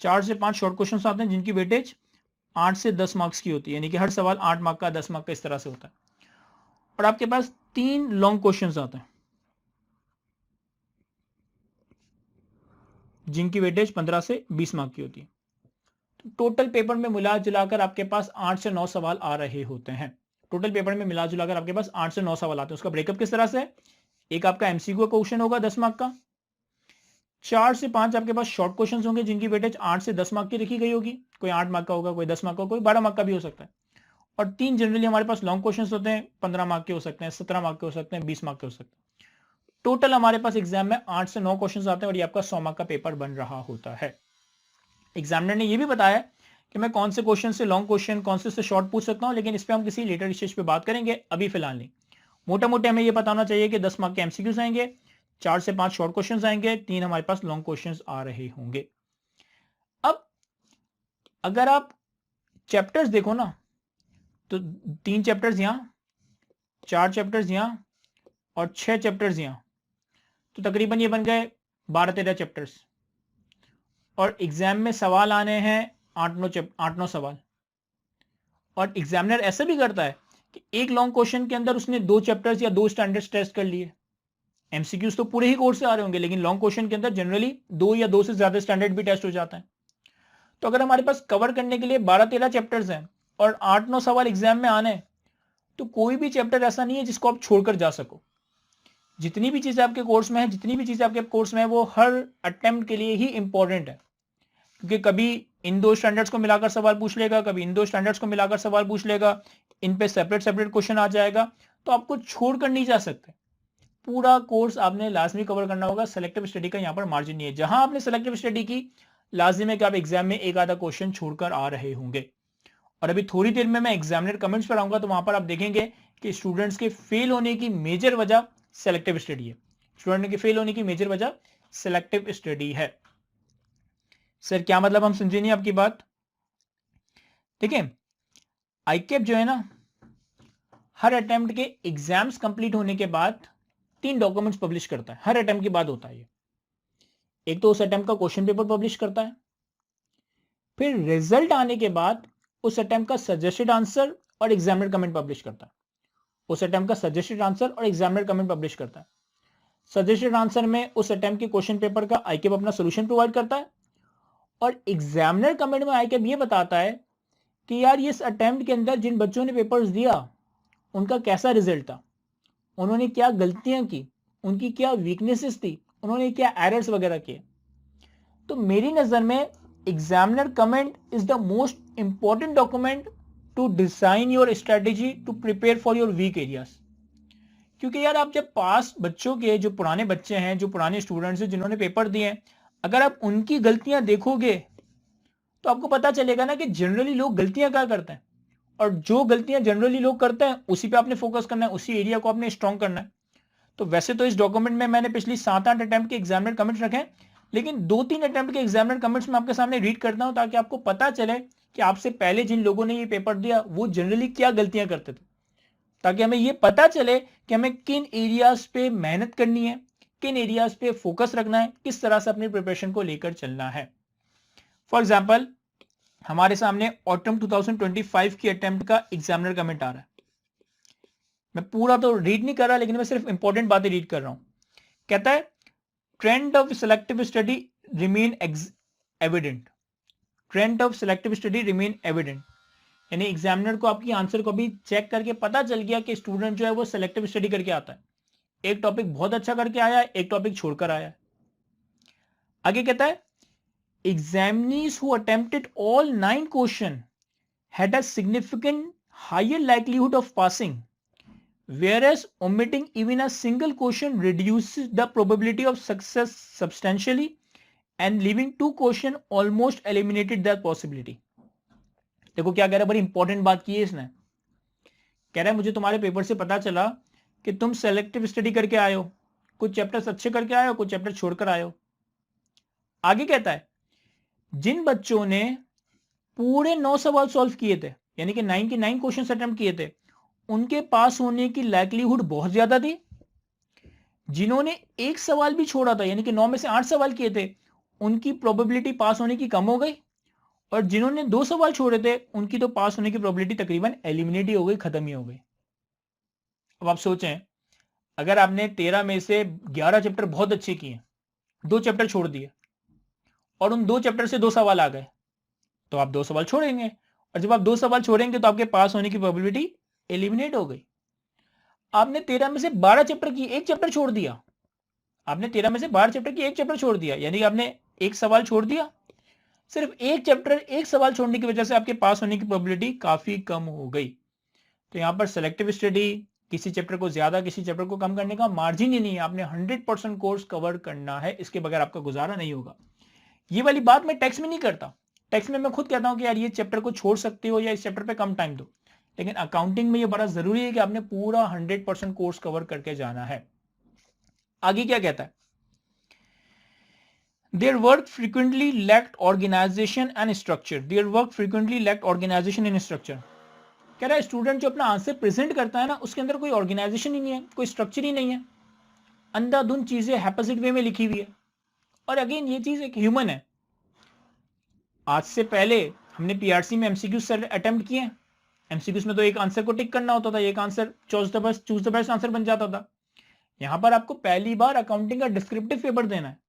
4 से 5 शॉर्ट क्वेश्चंस आते हैं जिनकी वेटेज 8 से 10 मार्क्स की होती है, यानी कि हर सवाल 8 मार्क का, 10 मार्क का, इस तरह से होता है। और आपके पास 3 लॉन्ग क्वेश्चंस आते हैं जिनकी वेटेज 15 से 20 मार्क की होती है। तो टोटल पेपर में मिला जुलाकर आपके पास 8 से 9 सवाल आ रहे होते हैं। टोटल पेपर में मिला जुलाकर आपके पास 8 से 9 सवाल आते हैं। उसका ब्रेकअप किस तरह से है? एक आपका एमसीक्यू का क्वेश्चन होगा 10 मार्क का, 4 से 5 आपके पास शॉर्ट क्वेश्चंस होंगे जिनकी वेटेज 8 से 10 मार्क की रखी गई होगी। कोई 8 मार्क का होगा, कोई 10 मार्क का, कोई 12 मार्क का भी हो सकता है। और 3 जनरली हमारे पास लॉन्ग क्वेश्चंस होते हैं, 15 मार्क के हो सकते हैं, 17 मार्क के हो सकते हैं, 20 मार्क के हो सकते हैं। टोटल हमारे पास एग्जाम में 8 से 9 क्वेश्चंस आते हैं और ये आपका 100 मार्क का पेपर बन रहा होता है। एग्जामिनर ने ये भी बताया कि मैं कौन से क्वेश्चन से लॉन्ग क्वेश्चन, कौन से शॉर्ट पूछ सकता हूं, लेकिन इस पर हम किसी लेटर स्टेज पे बात करेंगे, अभी फिलहाल नहीं। मोटा मोटा हमें ये पता होना चाहिए कि 10 मार्क के एमसीक्यूज आएंगे, 4 से 5 शॉर्ट क्वेश्चंस आएंगे, 3 हमारे पास लॉन्ग क्वेश्चंस आ रहे होंगे। अब अगर आप चैप्टर्स देखो ना, तो 3 चैप्टर्स यहां, 4 चैप्टर्स यहां और 6 चैप्टर्स यहां, तो तकरीबन ये बन गए 12-13 चैप्टर्स। और एग्जाम में सवाल आने हैं 8-9 सवाल। और एग्जामिनर ऐसा भी करता है कि एक लॉन्ग क्वेश्चन के अंदर उसने 2 चैप्टर्स या 2 स्टैंडर्ड्स टेस्ट कर लिए। एमसीक्यूज तो पूरे ही कोर्स से आ रहे होंगे, लेकिन लॉन्ग क्वेश्चन के अंदर जनरली 2 या 2 से ज्यादा स्टैंडर्ड भी टेस्ट हो जाता है। तो अगर हमारे पास कवर करने के लिए 12-13 चैप्टर्स हैं और 8-9 सवाल एग्जाम में आने हैं, तो कोई भी चैप्टर ऐसा नहीं है जिसको आप छोड़कर जा सको। जितनी भी चीजें आपके कोर्स में है, जितनी भी चीजें आपके कोर्स में है, वो हर अटेम्प्ट के लिए ही इंपॉर्टेंट है। क्योंकि कभी इन 2 स्टैंडर्ड्स को मिलाकर सवाल पूछ लेगा, कभी इन 2 स्टैंडर्ड्स को मिलाकर सवाल पूछ लेगा, इन पे सेपरेट क्वेश्चन आ जाएगा, तो आपको छोड़कर नहीं जा सकते। पूरा कोर्स आपने लाजमी कवर करना होगा। सेलेक्टिव स्टडी का यहाँ पर मार्जिन नहीं है। जहां आपने सेलेक्टिव स्टडी की, लाजिम है कि आप एग्जाम में एक आधा क्वेश्चन छोड़कर आ रहे होंगे। और अभी थोड़ी देर में मैं एग्जामिनर कमेंट्स पर आऊंगा, तो वहां पर आप देखेंगे कि स्टूडेंट्स के फेल होने की मेजर वजह सेलेक्टिव स्टडी है। स्टूडेंट के फेल होने की मेजर वजह सेलेक्टिव स्टडी है। सर क्या मतलब, हम समझे नहीं आपकी बात? देखिए, आईकेप जो है ना, हर अटेम्प्ट के एग्जाम्स कंप्लीट होने के बाद 3 डॉक्यूमेंट्स पब्लिश करता है। हर अटेम्प्ट के बाद होता है ये। एक तो उस अटेम्प्ट का क्वेश्चन पेपर पब्लिश करता है, फिर रिजल्ट आने के बाद उस अटेम्प्ट का सजेस्टेड आंसर और एग्जामिनर कमेंट पब्लिश करता है। उस अटेम्प्ट का सजेस्टेड आंसर और एग्जामिनर कमेंट पब्लिश करता है। सजेस्टेड आंसर में उस अटेम्प्ट के क्वेश्चन पेपर का आईकेप अपना सोल्यूशन प्रोवाइड करता है, और एग्जामिनर कमेंट में आईकेप ये बताता है कि यार इस अटेम्प्ट के अंदर जिन बच्चों ने पेपर्स दिया उनका कैसा रिजल्ट था, उन्होंने क्या गलतियां की, उनकी क्या वीकनेसेस थी, उन्होंने क्या एरर्स वगैरह किए। तो मेरी नजर में examiner comment is the most important document to design your strategy to prepare for your weak areas. क्योंकि यार आप जब पास बच्चों के, जो पुराने बच्चे हैं, जो पुराने स्टूडेंट्स हैं जिन्होंने पेपर दिए हैं, अगर आप उनकी गलतियां देखोगे तो आपको पता चलेगा ना कि जनरली लोग गलतियां क्या करते हैं, और जो गलतियां जनरली लोग करते हैं उसी पे आपने फोकस करना है, उसी एरिया को आपने स्ट्रॉन्ग करना है। तो वैसे तो इस डॉक्यूमेंट में मैंने पिछली 7-8 अटेम्प्ट के एग्जामिनर कमेंट्स रखे हैं, लेकिन 2-3 अटेम्प्ट के एग्जामिनर कमेंट्स में आपके सामने रीड करता हूं, ताकि आपको पता चले कि आपसे पहले जिन लोगों ने ये पेपर दिया वो जनरली क्या गलतियां करते थे, ताकि हमें ये पता चले कि हमें किन एरियाज पे मेहनत करनी है, किन एरियाज पे फोकस रखना है, किस तरह से अपनी प्रिपरेशन को लेकर चलना है। फॉर एग्जाम्पल, हमारे सामने ऑटम 2025 की अटेम्प्ट का एग्जामिनर कमेंट आ रहा है। मैं पूरा तो रीड नहीं कर रहा, लेकिन मैं सिर्फ इंपॉर्टेंट बातें रीड कर रहा हूं। कहता है, trend of selective study remain evident. Trend of selective study remain evident, यानी एग्जामिनर को आपकी आंसर को भी चेक करके पता चल गया कि स्टूडेंट जो है वो सिलेक्टिव स्टडी करके आता है। एक टॉपिक बहुत अच्छा करके आया है, एक टॉपिक छोड़कर आया है। आगे कहता है, examinees who attempted all 9 questions had a significant higher likelihood of passing, whereas omitting even a single question reduces the probability of success substantially, and leaving 2 questions almost eliminated that possibility. देखो क्या कह रहा है, बड़ी इंपॉर्टेंट बात की है इसने। कह रहा है, मुझे तुम्हारे पेपर से पता चला कि तुम सेलेक्टिव स्टडी करके आए हो, कुछ चैप्टर्स अच्छे करके आए हो, कुछ चैप्टर छोड़कर आए हो। आगे कहता है, जिन बच्चों ने पूरे 9 सवाल सॉल्व किए थे, यानी कि 9 के 9 क्वेश्चंस अटेम्प्ट किए थे, उनके पास होने की लाइक्लीहुड बहुत ज्यादा थी। जिन्होंने एक सवाल भी छोड़ा था, यानी कि 9 में से 8 सवाल किए थे, उनकी प्रोबेबिलिटी पास होने की कम हो गई, और जिन्होंने 2 सवाल छोड़े थे उनकी तो पास होने की प्रोबेबिलिटी तकरीबन एलिमिनेट ही हो गई, खत्म ही हो गई। अब आप सोचें अगर आपने 13 में से 11 चैप्टर बहुत अच्छे किए, 2 चैप्टर छोड़ दिए और उन 2 चैप्टर से 2 सवाल आ गए, तो आप 2 सवाल छोड़ेंगे, और जब आप 2 सवाल छोड़ेंगे तो आपके पास होने की प्रोबेबिलिटी एलिमिनेट हो गई। आपने 13 में से 12 चैप्टर की, 1 चैप्टर छोड़ दिया, आपने 13 में से 12 चैप्टर की 1 चैप्टर छोड़ दिया, यानी कि आपने 1 सवाल छोड़ दिया। सिर्फ 1 चैप्टर 1 सवाल छोड़ने की वजह से आपके पास होने की प्रोबेबिलिटी काफी कम हो गई। तो यहां पर सेलेक्टिव स्टडी, किसी चैप्टर को ज्यादा किसी चैप्टर को कम करने का मार्जिन ही नहीं है। आपने 100% कोर्स कवर करना है, इसके बगैर आपका गुजारा नहीं होगा। ये वाली बात मैं टेक्स्ट में नहीं करता। टेक्स्ट में मैं खुद कहता हूं कि यार ये चैप्टर को छोड़ सकते हो या इस चैप्टर पे कम टाइम दो, लेकिन अकाउंटिंग में ये बड़ा जरूरी है कि आपने पूरा 100% कोर्स कवर करके जाना है। आगे क्या कहता है, Their work frequently lacked organization and structure. Their work frequently lacked organization and structure. कह रहा है स्टूडेंट जो अपना आंसर प्रेजेंट करता है ना, उसके अंदर कोई ऑर्गेनाइजेशन ही नहीं है, कोई स्ट्रक्चर ही नहीं है, अंधाधुंध चीजें हैपोजिट वे में लिखी हुई है। और अगेन ये चीज एक ह्यूमन है। आज से पहले हमने पीआरसी में एमसीक्यूज अटेम्प्ट किए। एमसीक्यूज में तो एक आंसर को टिक करना होता था, एक answer choose the best answer बन जाता था। यहां पर आपको पहली बार अकाउंटिंग का डिस्क्रिप्टिव पेपर देना है।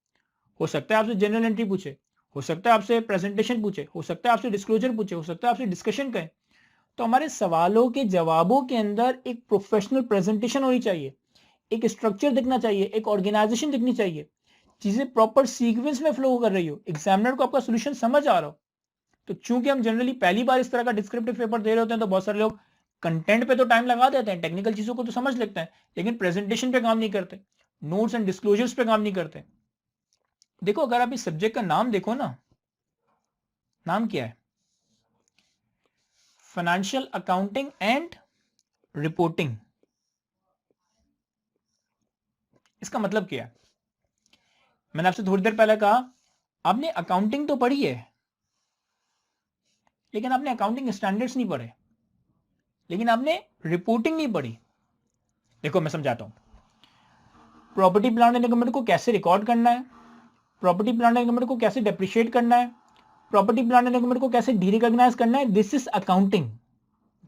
हो सकता है आपसे जनरल एंट्री पूछे, हो सकता है आपसे प्रेजेंटेशन पूछे, हो सकता है आपसे डिस्क्लोजर पूछे, हो सकता है आपसे डिस्कशन करें। तो हमारे सवालों के जवाबों के अंदर एक प्रोफेशनल प्रेजेंटेशन होनी चाहिए, एक स्ट्रक्चर दिखना चाहिए, एक ऑर्गेनाइजेशन दिखनी चाहिए, चीजें प्रॉपर सीक्वेंस में फ्लो कर रही हो, एग्जामिनर को आपका सोल्यूशन समझ आ रहा हो। तो चूंकि हम जनरली पहली बार इस तरह का डिस्क्रिप्टिव पेपर दे रहे होते हैं, तो बहुत सारे लोग कंटेंट पे तो टाइम लगा देते हैं, टेक्निकल चीजों को तो समझ लेते हैं, लेकिन प्रेजेंटेशन पे काम नहीं करते, नोट्स एंड डिस्क्लोजर्स पे काम नहीं करते। देखो अगर आप इस सब्जेक्ट का नाम देखो ना, नाम क्या है, फाइनेंशियल अकाउंटिंग एंड रिपोर्टिंग। इसका मतलब क्या है? मैंने आपसे थोड़ी देर पहले कहा आपने अकाउंटिंग तो पढ़ी है, लेकिन आपने अकाउंटिंग स्टैंडर्ड्स नहीं पढ़े, लेकिन आपने रिपोर्टिंग नहीं पढ़ी। देखो मैं समझाता हूं, प्रॉपर्टी प्लांट एंड इक्विपमेंट को कैसे रिकॉर्ड करना है, प्रॉपर्टी प्लांट एंड इक्विपमेंट को कैसे डेप्रिशिएट करना है, प्रॉपर्टी प्लांट एंड इक्विपमेंट को कैसे डीरिकॉग्नाइज करना है, this is accounting.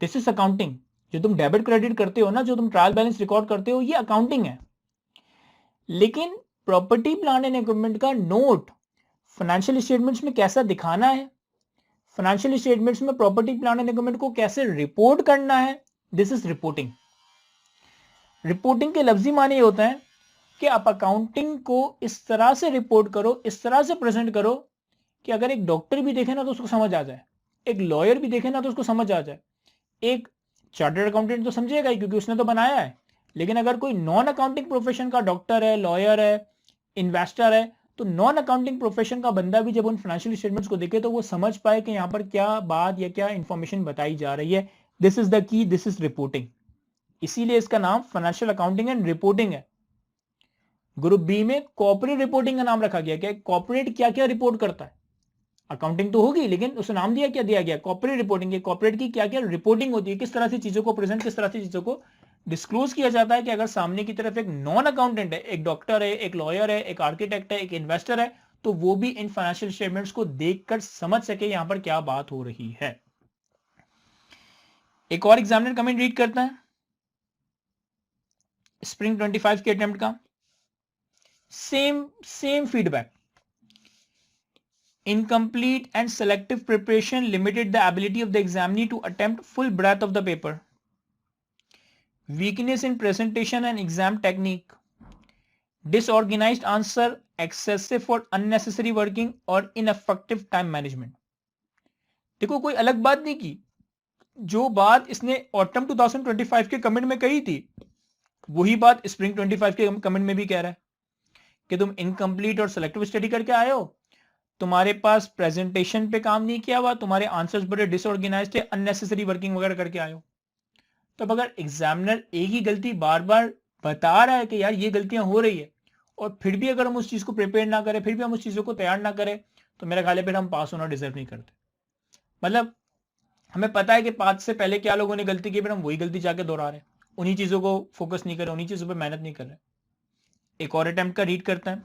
This is accounting. जो तुम डेबिट क्रेडिट करते हो ना, जो तुम ट्रायल बैलेंस रिकॉर्ड करते हो, ये अकाउंटिंग है। लेकिन प्रॉपर्टी प्लांट एंड इक्विपमेंट का नोट फाइनेंशियल स्टेटमेंट्स में कैसा दिखाना है, फाइनेंशियल स्टेटमेंट्स में प्रॉपर्टी प्लांट एंड इक्विपमेंट को कैसे रिपोर्ट करना है, दिस इज रिपोर्टिंग। रिपोर्टिंग के लफ्जी माने ये होता है कि आप अकाउंटिंग को इस तरह से रिपोर्ट करो, इस तरह से प्रेजेंट करो कि अगर एक डॉक्टर भी देखे ना तो उसको समझ आ जाए, एक लॉयर भी देखे ना तो उसको समझ आ जाए, एक चार्टर्ड अकाउंटेंट तो समझेगा ही क्योंकि उसने तो बनाया है, लेकिन अगर कोई नॉन अकाउंटिंग प्रोफेशन का डॉक्टर है, लॉयर है, इन्वेस्टर है, तो नॉन अकाउंटिंग प्रोफेशन का बंदा भी जब उन फाइनेंशियल स्टेटमेंट्स को देखे तो वो समझ पाए कि यहाँ पर क्या बात या क्या इंफॉर्मेशन बताई जा रही है। This is the key, this is reporting. इसीलिए इसका नाम फाइनेंशियल अकाउंटिंग एंड रिपोर्टिंग है। ग्रुप बी में कॉर्पोरेट रिपोर्टिंग का नाम रखा गया कि कॉर्पोरेट क्या क्या रिपोर्ट करता है। अकाउंटिंग तो होगी, लेकिन उसे नाम दिया क्या दिया गया, कॉर्पोरेट रिपोर्टिंग। कॉर्पोरेट की क्या क्या रिपोर्टिंग होती है, किस तरह से चीजों को प्रेजेंट, किस तरह से चीजों को डिस्क्लोज किया जाता है कि अगर सामने की तरफ एक नॉन अकाउंटेंट है, एक डॉक्टर है, एक लॉयर है, एक आर्किटेक्ट है, एक इन्वेस्टर है, तो वो भी इन फाइनेंशियल स्टेटमेंट्स को देखकर समझ सके यहां पर क्या बात हो रही है। एक और एग्जामिनर कमेंट रीड करता है स्प्रिंग 25 के अटेम्प्ट का, same feedback. Incomplete and selective preparation limited the ability of the examinee to attempt full breadth of the paper. Weakness in presentation and exam technique. Disorganized answer, excessive or unnecessary working और ineffective time management. देखो कोई अलग बात नहीं की, जो बात इसने ऑटम 2025 के कमेंट में कही थी वही बात स्प्रिंग 25 के कमेंट में भी कह रहा है कि तुम इनकम्प्लीट और सेलेक्टिव स्टडी करके आए हो, तुम्हारे पास प्रेजेंटेशन पे काम नहीं किया हुआ, तुम्हारे आंसर्स बड़े डिसऑर्गेनाइज्ड थे, अननेसेसरी वर्किंग वगैरह करके आए हो। तो अब अगर एग्जामिनर एक ही गलती बार बार बता रहा है कि यार ये गलतियां हो रही है, और फिर भी अगर हम उस चीज को प्रिपेयर ना करें, फिर भी हम उस चीजों को तैयार ना करें, तो मेरा ख्याल है फिर हम पास होना डिजर्व नहीं करते। मतलब हमें पता है कि पास से पहले क्या लोगों ने गलती की, फिर हम वही गलती जाके दोहरा रहे हैं, उन्हीं चीजों को फोकस नहीं कर रहे, उन्हीं चीजों पर मेहनत नहीं कर रहे। एक और अटेम्प्ट का रीड करते हैं।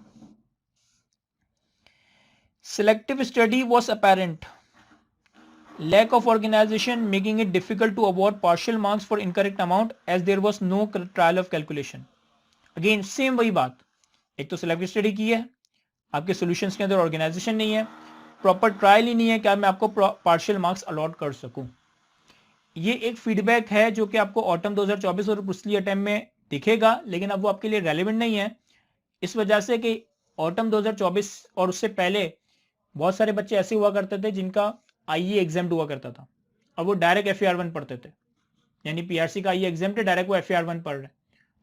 Selective study was apparent. Lack of organization making it difficult to award partial marks for incorrect amount as there was no trial of calculation. Again same वही बात, एक तो सिलेक्टिव स्टडी की है, आपके सॉल्यूशंस के अंदर ऑर्गेनाइजेशन नहीं है, प्रॉपर ट्रायल ही नहीं है कि मैं आपको पार्शियल मार्क्स अलॉट कर सकूं। ये एक फीडबैक है जो कि आपको ऑटम 2024 और पिछली अटेम्प्ट में दिखेगा, लेकिन अब वो आपके लिए रेलेवेंट नहीं है, इस वजह से कि ऑटम 2024 और उससे पहले बहुत सारे बच्चे ऐसे हुआ करते थे जिनका आईई एग्जाम्ड हुआ करता था और वो डायरेक्ट FAR1 पढ़ते थे, यानी पीआरसी का आईई एग्जाम थे, डायरेक्ट वो FAR1 पढ़ रहे।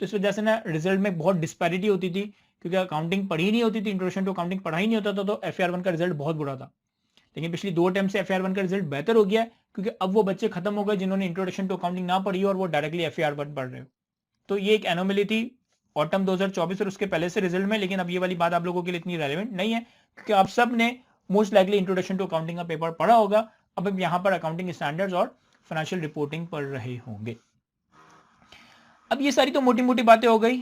तो इस वजह से ना रिजल्ट में बहुत डिस्पैरिटी होती थी, क्योंकि अकाउंटिंग पढ़ी नहीं होती थी, इंट्रोडक्शन टू अकाउंटिंग पढ़ा ही नहीं होता था, तो FAR1 का रिजल्ट बहुत बुरा था। लेकिन पिछली 2 अटेम्प्ट से FAR1 का रिजल्ट बेहतर हो गया, क्योंकि अब वो बच्चे खत्म हो गए जिन्होंने इंट्रोडक्शन टू अकाउंटिंग ना पढ़ी और वो डायरेक्टली FAR1 पढ़ रहे हो। तो ये एक एनोमली थी ऑटम 2024 और उसके पहले से रिजल्ट में, लेकिन अब ये वाली बात आप लोगों के लिए इतनी रेलेवेंट नहीं है, क्योंकि आप सब ने most likely introduction to accounting का पेपर पढ़ा होगा। अब यहाँ पर अकाउंटिंग स्टैंडर्ड्स और फाइनेंशियल रिपोर्टिंग पढ़ रहे होंगे। अब ये सारी तो मोटी मोटी बातें हो गई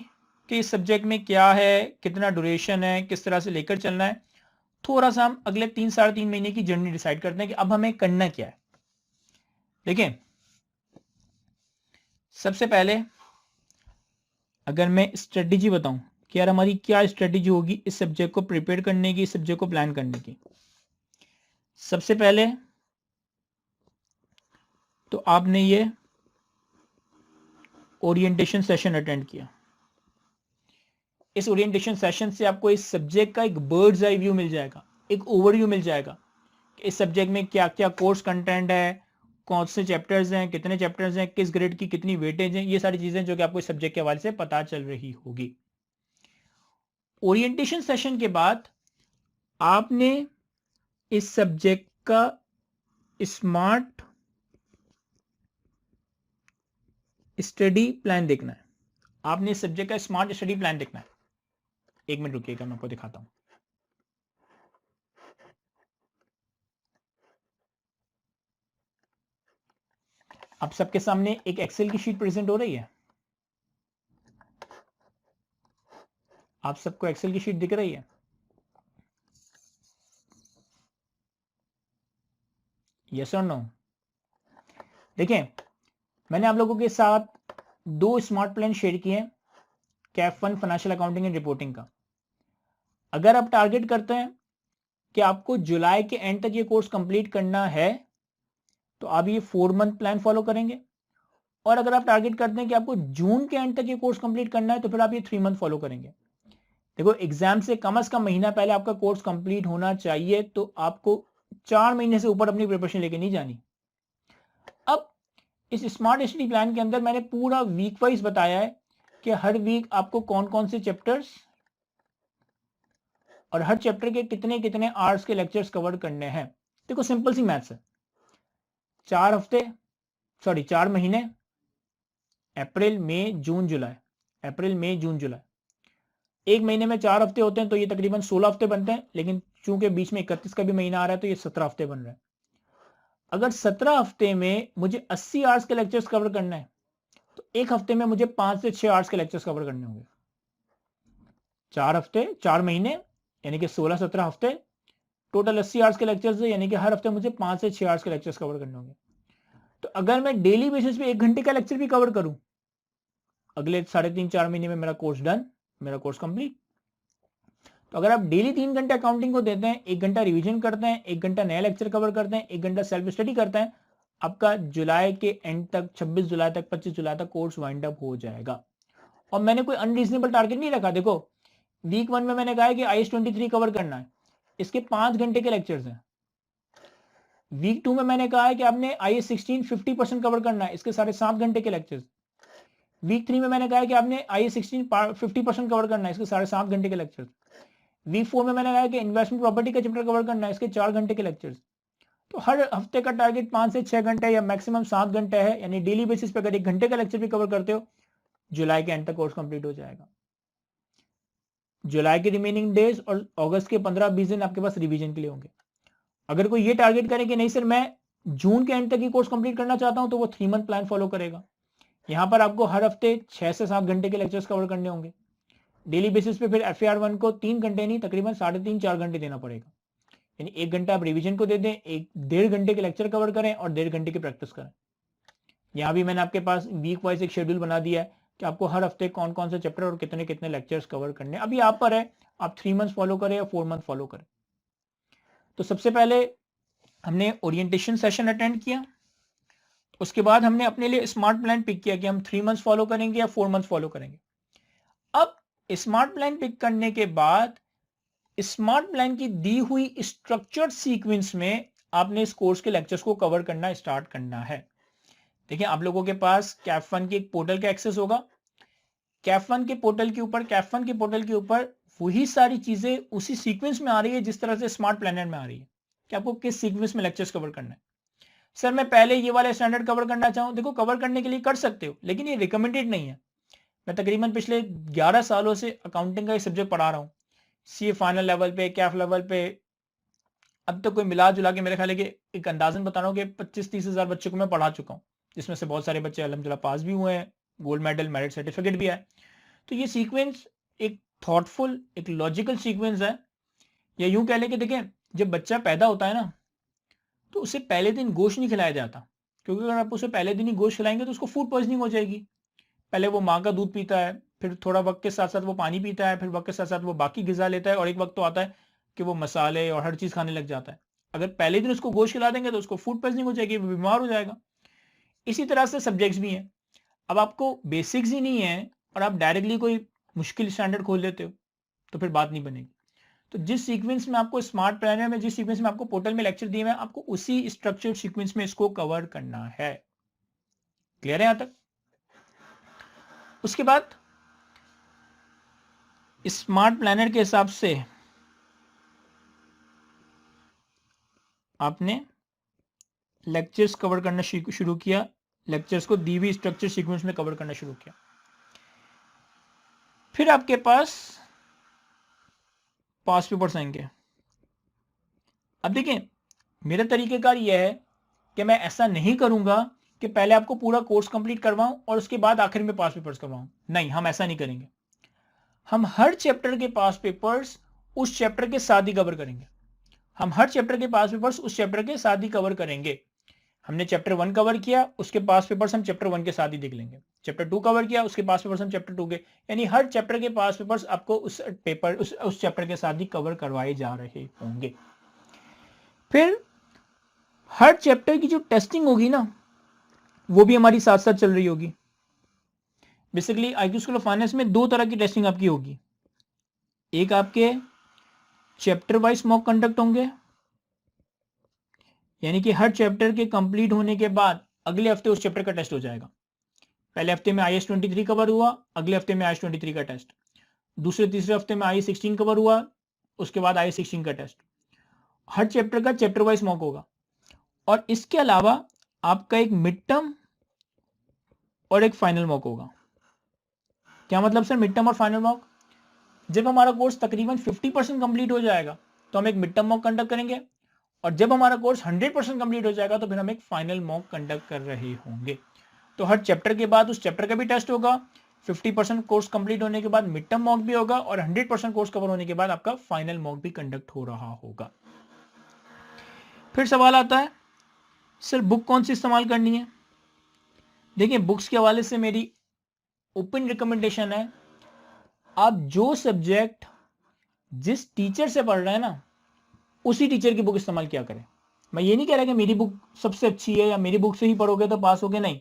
कि इस सब्जेक्ट में क्या है, कितना ड्यूरेशन है, किस तरह से लेकर चलना है। थोड़ा सा हम अगले 3-3.5 महीने की जर्नी डिसाइड करते हैं कि अब हमें करना क्या है। देखिए, सबसे पहले अगर मैं स्ट्रेटेजी बताऊं कि यार हमारी क्या स्ट्रेटेजी होगी इस सब्जेक्ट को प्रिपेयर करने की, इस सब्जेक्ट को प्लान करने की। सबसे पहले तो आपने ये ओरिएंटेशन सेशन अटेंड किया। इस ओरिएंटेशन सेशन से आपको इस सब्जेक्ट का एक बर्ड्स आई व्यू मिल जाएगा, एक ओवरव्यू मिल जाएगा कि इस सब्जेक्ट में क्या क्या कोर्स कंटेंट है, कौन से चैप्टर्स हैं, कितने चैप्टर्स हैं, किस ग्रेड की कितनी वेटेज है, ये सारी चीजें जो कि आपको इस सब्जेक्ट के हवाले से पता चल रही होगी। ओरिएंटेशन सेशन के बाद आपने इस सब्जेक्ट का स्मार्ट स्टडी प्लान देखना है। आपने इस सब्जेक्ट का स्मार्ट स्टडी प्लान देखना है। एक मिनट रुकिएगा, मैं आपको दिखाता हूं। आप सबके सामने एक एक्सेल की शीट प्रेजेंट हो रही है, आप सबको एक्सेल की शीट दिख रही है? यस और नो? देखें, मैंने आप लोगों के साथ 2 स्मार्ट प्लान शेयर किए हैं CAF1 financial accounting and reporting का। अगर आप टारगेट करते हैं कि आपको जुलाई के एंड तक ये कोर्स कंप्लीट करना है तो आप ये 4 मंथ प्लान फॉलो करेंगे, और अगर आप टारगेट करते हैं कि आपको जून के एंड तक ये कोर्स कंप्लीट करना है तो फिर आप ये 3 मंथ फॉलो करेंगे। देखो, एग्जाम से कम महीना पहले आपका कोर्स कंप्लीट होना चाहिए, तो आपको 4 महीने से ऊपर अपनी प्रिपरेशन लेके नहीं जानी। अब इस स्मार्ट स्टडी प्लान के अंदर मैंने पूरा वीक वाइज बताया है कि हर वीक आपको कौन कौन से चैप्टर्स और हर चैप्टर के कितने कितने आवर्स के लेक्चर्स कवर करने हैं। देखो, सिंपल सी मैथ्स है। 4 महीने, अप्रैल मई जून जुलाई, अप्रैल मई जून जुलाई, एक महीने में 4 हफ्ते होते हैं तो ये तकरीबन 16 हफ्ते बनते हैं, लेकिन चूंकि बीच में 31 का भी महीना आ रहा है तो ये 17 हफ्ते बन रहे हैं। अगर 17 हफ्ते में मुझे 80 आवर्स के लेक्चर्स कवर करना है तो एक हफ्ते में मुझे 5 से 6 आवर्स के लेक्चर्स कवर करने होंगे। 4 हफ्ते, 4 महीने, यानी कि 16-17 हफ्ते, टोटल 80 आवर्स के लेक्चर्स है, यानी कि हर हफ्ते मुझे 5 से 6 आवर्स के लेक्चर्स कवर करने होंगे। तो अगर मैं डेली बेसिस पे 1 घंटे का लेक्चर भी कवर करूं, अगले 3.5-4 महीने में मेरा कोर्स डन, मेरा कोर्स कंप्लीट। तो अगर आप डेली 3 घंटे अकाउंटिंग को देते हैं, 1 घंटा रिवीजन करते हैं, 1 घंटा नया लेक्चर कवर करते हैं, 1 घंटा सेल्फ स्टडी करते हैं, आपका जुलाई के एंड तक, 26 जुलाई तक, 25 जुलाई तक कोर्स वाइंड अप हो जाएगा। और मैंने कोई अनरीजनेबल टारगेट नहीं रखा। देखो, वीक 1 में मैंने कहा है कि IS-23 कवर करना है, इसके 5 घंटे के लेक्चर्स हैं। वीक 2 में मैंने कहा है कि आपने IS-16 50% कवर करना है, इसके 7.5 घंटे के लेक्चर्स। वीक 3 में मैंने कहा है कि आपने IS-16 50% कवर करना है, इसके 7.5 घंटे के लेक्चर्स। वीक 4 में मैंने कहा कि इन्वेस्टमेंट प्रॉपर्टी का चैप्टर कवर करना है, इसके 4 घंटे के लेक्चर्स। तो हर हफ्ते का टारगेट 5 से 6 घंटे या मैक्सिमम 7 घंटे है, यानी डेली बेसिस पे अगर 1 घंटे का लेक्चर भी कवर करते हो, जुलाई के एंड तक कोर्स कंप्लीट हो जाएगा। जुलाई के रिमेनिंग डेज और अगस्त के 15-20 दिन आपके पास रिवीजन के लिए होंगे। अगर कोई ये टारगेट करे कि नहीं सर, मैं जून के एंड तक ही कोर्स कंप्लीट करना चाहता हूं, तो वो 3 मंथ प्लान फॉलो करेगा। यहां पर आपको हर हफ्ते 6 से 7 घंटे के लेक्चर्स कवर करने होंगे। डेली बेसिस पे फिर FAR1 को 3 घंटे नहीं, तकरीबन 3.5-4 घंटे देना पड़ेगा। यानी 1 घंटा आप रिवीजन को दे दें, 1-1.5 घंटे के लेक्चर कवर करें और 1.5 घंटे की प्रैक्टिस करें। यहाँ भी मैंने आपके पास वीक वाइज एक शेड्यूल बना दिया है कि आपको हर हफ्ते कौन कौन से चैप्टर और कितने कितने लेक्चर्स कवर करने। अभी आप पर है, आप 3 मंथ फॉलो करें या 4 मंथ फॉलो करें। तो सबसे पहले हमने ओरिएंटेशन सेशन अटेंड किया, उसके बाद हमने अपने लिए स्मार्ट प्लान पिक किया कि हम 3 मंथ फॉलो करेंगे या 4 मंथ फॉलो करेंगे। अब स्मार्ट प्लान पिक करने के बाद स्मार्ट प्लान की दी हुई स्ट्रक्चर्ड सीक्वेंस में आपने इस कोर्स के लेक्चर्स को कवर करना स्टार्ट करना है। देखिए, आप लोगों के पास कैफ1 के एक पोर्टल का एक्सेस होगा। कैफ1 के पोर्टल के ऊपर वही सारी चीजें उसी सीक्वेंस में आ रही है जिस तरह से स्मार्ट प्लानर में आ रही है कि आपको किस सीक्वेंस में लेक्चर्स कवर करना है। सर मैं पहले ये वाला स्टैंडर्ड कवर करना चाहूँ, देखो कवर करने के लिए कर सकते हो, लेकिन ये रिकमेंडेड नहीं है। मैं तकरीबन पिछले 11 सालों से अकाउंटिंग का एक सब्जेक्ट पढ़ा रहा हूँ, सीए फाइनल लेवल पे, कैफ लेवल पे। अब तक कोई मिला जुला के मेरे ख्याल है कि एक अंदाजन बता रहा हूँ कि 25-30 हज़ार बच्चों को मैं पढ़ा चुका हूँ, जिसमें से बहुत सारे बच्चे अल्हम्दुलिल्लाह पास भी हुए हैं, गोल्ड मेडल, मेरिट सर्टिफिकेट भी है। तो ये सीक्वेंस एक थॉटफुल, एक लॉजिकल सीक्वेंस है। या यूं कह लें कि देखें, जब बच्चा पैदा होता है ना, तो उसे पहले दिन गोश्त नहीं खिलाया जाता, क्योंकि अगर आप उसे पहले दिन ही गोश्त खिलाएंगे तो उसको फूड पॉइजनिंग हो जाएगी। पहले वो माँ का दूध पीता है, फिर थोड़ा वक्त के साथ साथ वो पानी पीता है, फिर वक्त के साथ साथ वो बाकी ग़िज़ा लेता है, और एक वक्त तो आता है कि वो मसाले और हर चीज़ खाने लग जाता है। अगर पहले दिन उसको गोश्त खिला देंगे तो उसको फूड पॉइजनिंग हो जाएगी, वो बीमार हो जाएगा। इसी तरह से सब्जेक्ट्स भी हैं। अब आपको बेसिक्स ही नहीं है और आप डायरेक्टली कोई मुश्किल स्टैंडर्ड खोल देते हो, तो फिर बात नहीं बनेगी। तो जिस सीक्वेंस में आपको स्मार्ट प्लानर में, जिस सीक्वेंस में आपको पोर्टल में लेक्चर दिए हुए हैं, आपको उसी स्ट्रक्चर्ड सीक्वेंस में इसको कवर करना है। क्लियर है यहां तक? उसके बाद स्मार्ट प्लानर के हिसाब से आपने लेक्चर्स कवर करना शुरू किया, लेक्चर्स को दी हुई स्ट्रक्चर सीक्वेंस में कवर करना शुरू किया। फिर आपके पास पास पेपर्स आएंगे। अब देखें, मेरा तरीकेकार यह है कि मैं ऐसा नहीं करूंगा कि पहले आपको पूरा कोर्स कंप्लीट करवाऊं और उसके बाद आखिर में पास पेपर्स करवाऊं। नहीं, हम ऐसा नहीं करेंगे। हम हर चैप्टर के पास पेपर्स उस चैप्टर के साथ ही कवर करेंगे। हम हर चैप्टर के पास पेपर्स उस चैप्टर के साथ ही कवर करेंगे। हमने चैप्टर 1 कवर किया, उसके पास पेपर्स हम चैप्टर 1 के साथ ही देख लेंगे। चैप्टर 2 कवर किया, उसके पास पेपर्स हम चैप्टर 2 के, यानी हर चैप्टर के पास पेपर्स आपको उस चैप्टर के साथ ही कवर करवाए जा रहे होंगे। फिर हर चैप्टर की जो टेस्टिंग होगी ना, वो भी हमारी साथ साथ चल रही होगी। Basically IQ school of finance में 2 तरह की टेस्टिंग आपकी होगी। एक आपके चैप्टर वाइज मॉक कंडक्ट होंगे, यानी कि हर चैप्टर के कंप्लीट होने के बाद अगले हफ्ते उस चैप्टर का टेस्ट हो जाएगा। पहले हफ्ते में IAS 23 कवर हुआ, अगले हफ्ते में IAS 23 का टेस्ट। दूसरे तीसरे हफ्ते में IAS 16 कवर हुआ, उसके बाद IAS 16 का टेस्ट। हर चैप्टर का चैप्टर वाइज मॉक होगा। और इसके अलावा आपका एक मिड टर्म और एक फाइनल मॉक होगा। क्या मतलब सर मिड टर्म और फाइनल मॉक? जब हमारा कोर्स तकरीबन 50% कंप्लीट हो जाएगा तो हम एक मिड टर्म मॉक कंडक्ट करेंगे, और जब हमारा कोर्स 100% कंप्लीट हो जाएगा तो फिर हम एक फाइनल मॉक कंडक्ट कर रहे होंगे। तो हर चैप्टर के बाद उस चैप्टर का भी टेस्ट होगा। 50% कोर्स कंप्लीट होने के बाद मिड टर्म मॉक भी होगा, और 100% कोर्स कवर होने के बाद आपका फाइनल मॉक भी कंडक्ट हो रहा होगा। फिर सवाल आता है, सर बुक कौन सी इस्तेमाल करनी है? देखिए, बुक्स के हवाले से मेरी ओपन रिकमेंडेशन है, आप जो सब्जेक्ट जिस टीचर से पढ़ रहे हैं ना, उसी टीचर की बुक इस्तेमाल किया करें। मैं ये नहीं कह रहा कि मेरी बुक सबसे अच्छी है या मेरी बुक से ही पढ़ोगे तो पास होगे, नहीं।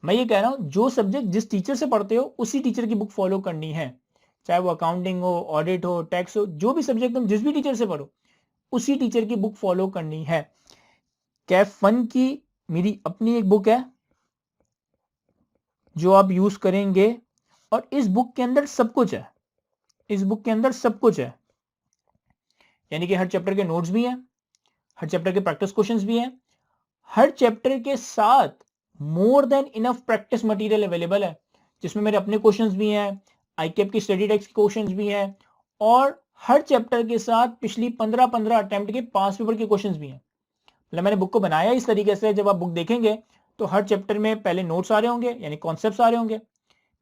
मैं ये कह रहा हूं जो सब्जेक्ट जिस टीचर से पढ़ते हो उसी टीचर की बुक फॉलो करनी है, चाहे वो अकाउंटिंग हो, ऑडिट हो, टैक्स हो, जो भी सब्जेक्ट तुम जिस भी टीचर से पढ़ो उसी टीचर की बुक फॉलो करनी है। कैफ1 की मेरी अपनी एक बुक है जो आप यूज करेंगे, और इस बुक के अंदर सब कुछ है। इस बुक के अंदर सब कुछ है, यानी कि हर चैप्टर के नोट्स भी हैं, हर चैप्टर के प्रैक्टिस क्वेश्चंस भी हैं, हर चैप्टर के साथ more than enough practice material available है, जिसमें मेरे अपने क्वेश्चंस भी हैं, ICAP की स्टडी टेक्स्ट के क्वेश्चंस भी हैं, और हर चैप्टर के साथ पिछली 15 अटेम्प्ट के पास पेपर के क्वेश्चंस भी हैं। मतलब मैंने बुक को बनाया इस तरीके से, जब आप बुक देखेंगे तो हर चैप्टर में पहले नोट्स आ रहे होंगे, यानी कॉन्सेप्ट्स आ रहे होंगे,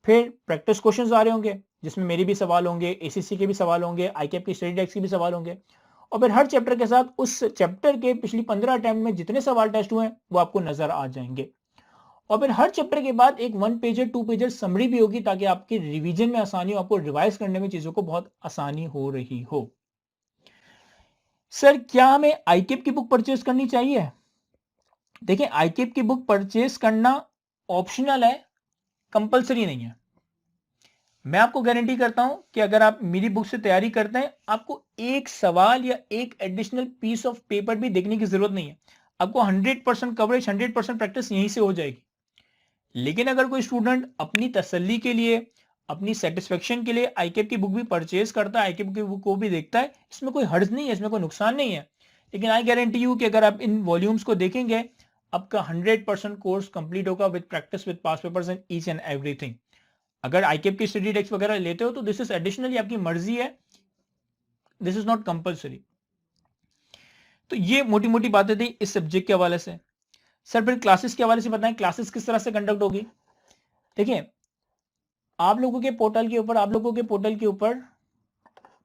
फिर प्रैक्टिस क्वेश्चंस आ रहे होंगे जिसमें मेरे भी सवाल होंगे, ACC के भी सवाल होंगे, ICAP की स्टडी टेक्स्ट के भी सवाल होंगे, और फिर हर चैप्टर के साथ उस चैप्टर के पिछली 15 अटेम्प्ट में जितने सवाल टेस्ट हुए हैं वो आपको नजर आ जाएंगे। और फिर हर चैप्टर के बाद एक 1 पेजर 2 पेजर समरी भी होगी, ताकि आपके रिवीजन में आसानी हो, आपको रिवाइज करने में चीजों को बहुत आसानी हो रही हो। सर क्या हमें आईकेप की बुक परचेज करनी चाहिए? देखिए, आईकेप की बुक परचेज करना ऑप्शनल है, कंपलसरी नहीं है। मैं आपको गारंटी करता हूं कि अगर आप मेरी बुक से तैयारी करते हैं, आपको एक सवाल या एक एडिशनल पीस ऑफ पेपर भी देखने की जरूरत नहीं है। आपको 100% कवरेज, 100% प्रैक्टिस यहीं से हो जाएगी। लेकिन अगर कोई स्टूडेंट अपनी तसल्ली के लिए, अपनी सेटिस्फेक्शन के लिए आईकेप की बुक भी परचेज करता है, आईकेप की बुक को भी देखता है, इसमें कोई हर्ज नहीं है, इसमें कोई नुकसान नहीं है। लेकिन आई गारंटी यू कि अगर आप इन वॉल्यूम्स को देखेंगे, आपका 100% कोर्स कंप्लीट होगा with practice, with pass papers and each and everything. अगर आईकेप की स्टडी टेक्स्ट वगैरह लेते हो तो दिस इज एडिशनली, आपकी मर्जी है, दिस इज नॉट कंपल्सरी। तो ये मोटी मोटी बातें थी इस सब्जेक्ट के हवाले से। सर फिर क्लासेस के हवाले से बताएं, क्लासेस किस तरह से कंडक्ट होगी? देखिए, आप लोगों के पोर्टल के ऊपर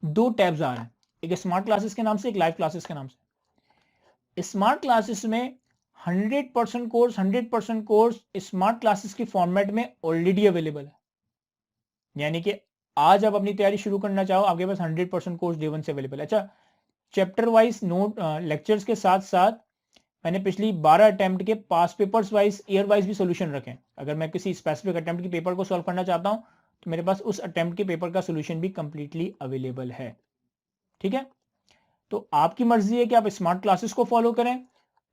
2 टैब्स आ रहे हैं, एक स्मार्ट क्लासेस के नाम से, एक लाइव क्लासेस के नाम से। स्मार्ट क्लासेस में 100% कोर्स स्मार्ट क्लासेस के फॉर्मेट में ऑलरेडी अवेलेबल है। यानी कि आज आप अपनी तैयारी शुरू करना चाहो, आपके पास 100% कोर्स डे 1 से अवेलेबल है। अच्छा, चैप्टर वाइज नोट लेक्चर्स के साथ साथ मैंने पिछली 12 अटेम्प्ट के पास पेपर्स वाइज, ईयर वाइज भी सोल्यूशन रखे। अगर मैं किसी स्पेसिफिक अटेम्प्ट के पेपर को सॉल्व करना चाहता हूं, तो मेरे पास उस अटेम्प्ट के पेपर का सोल्यूशन भी कंप्लीटली अवेलेबल है। ठीक है, तो आपकी मर्जी है कि आप स्मार्ट क्लासेस को फॉलो करें,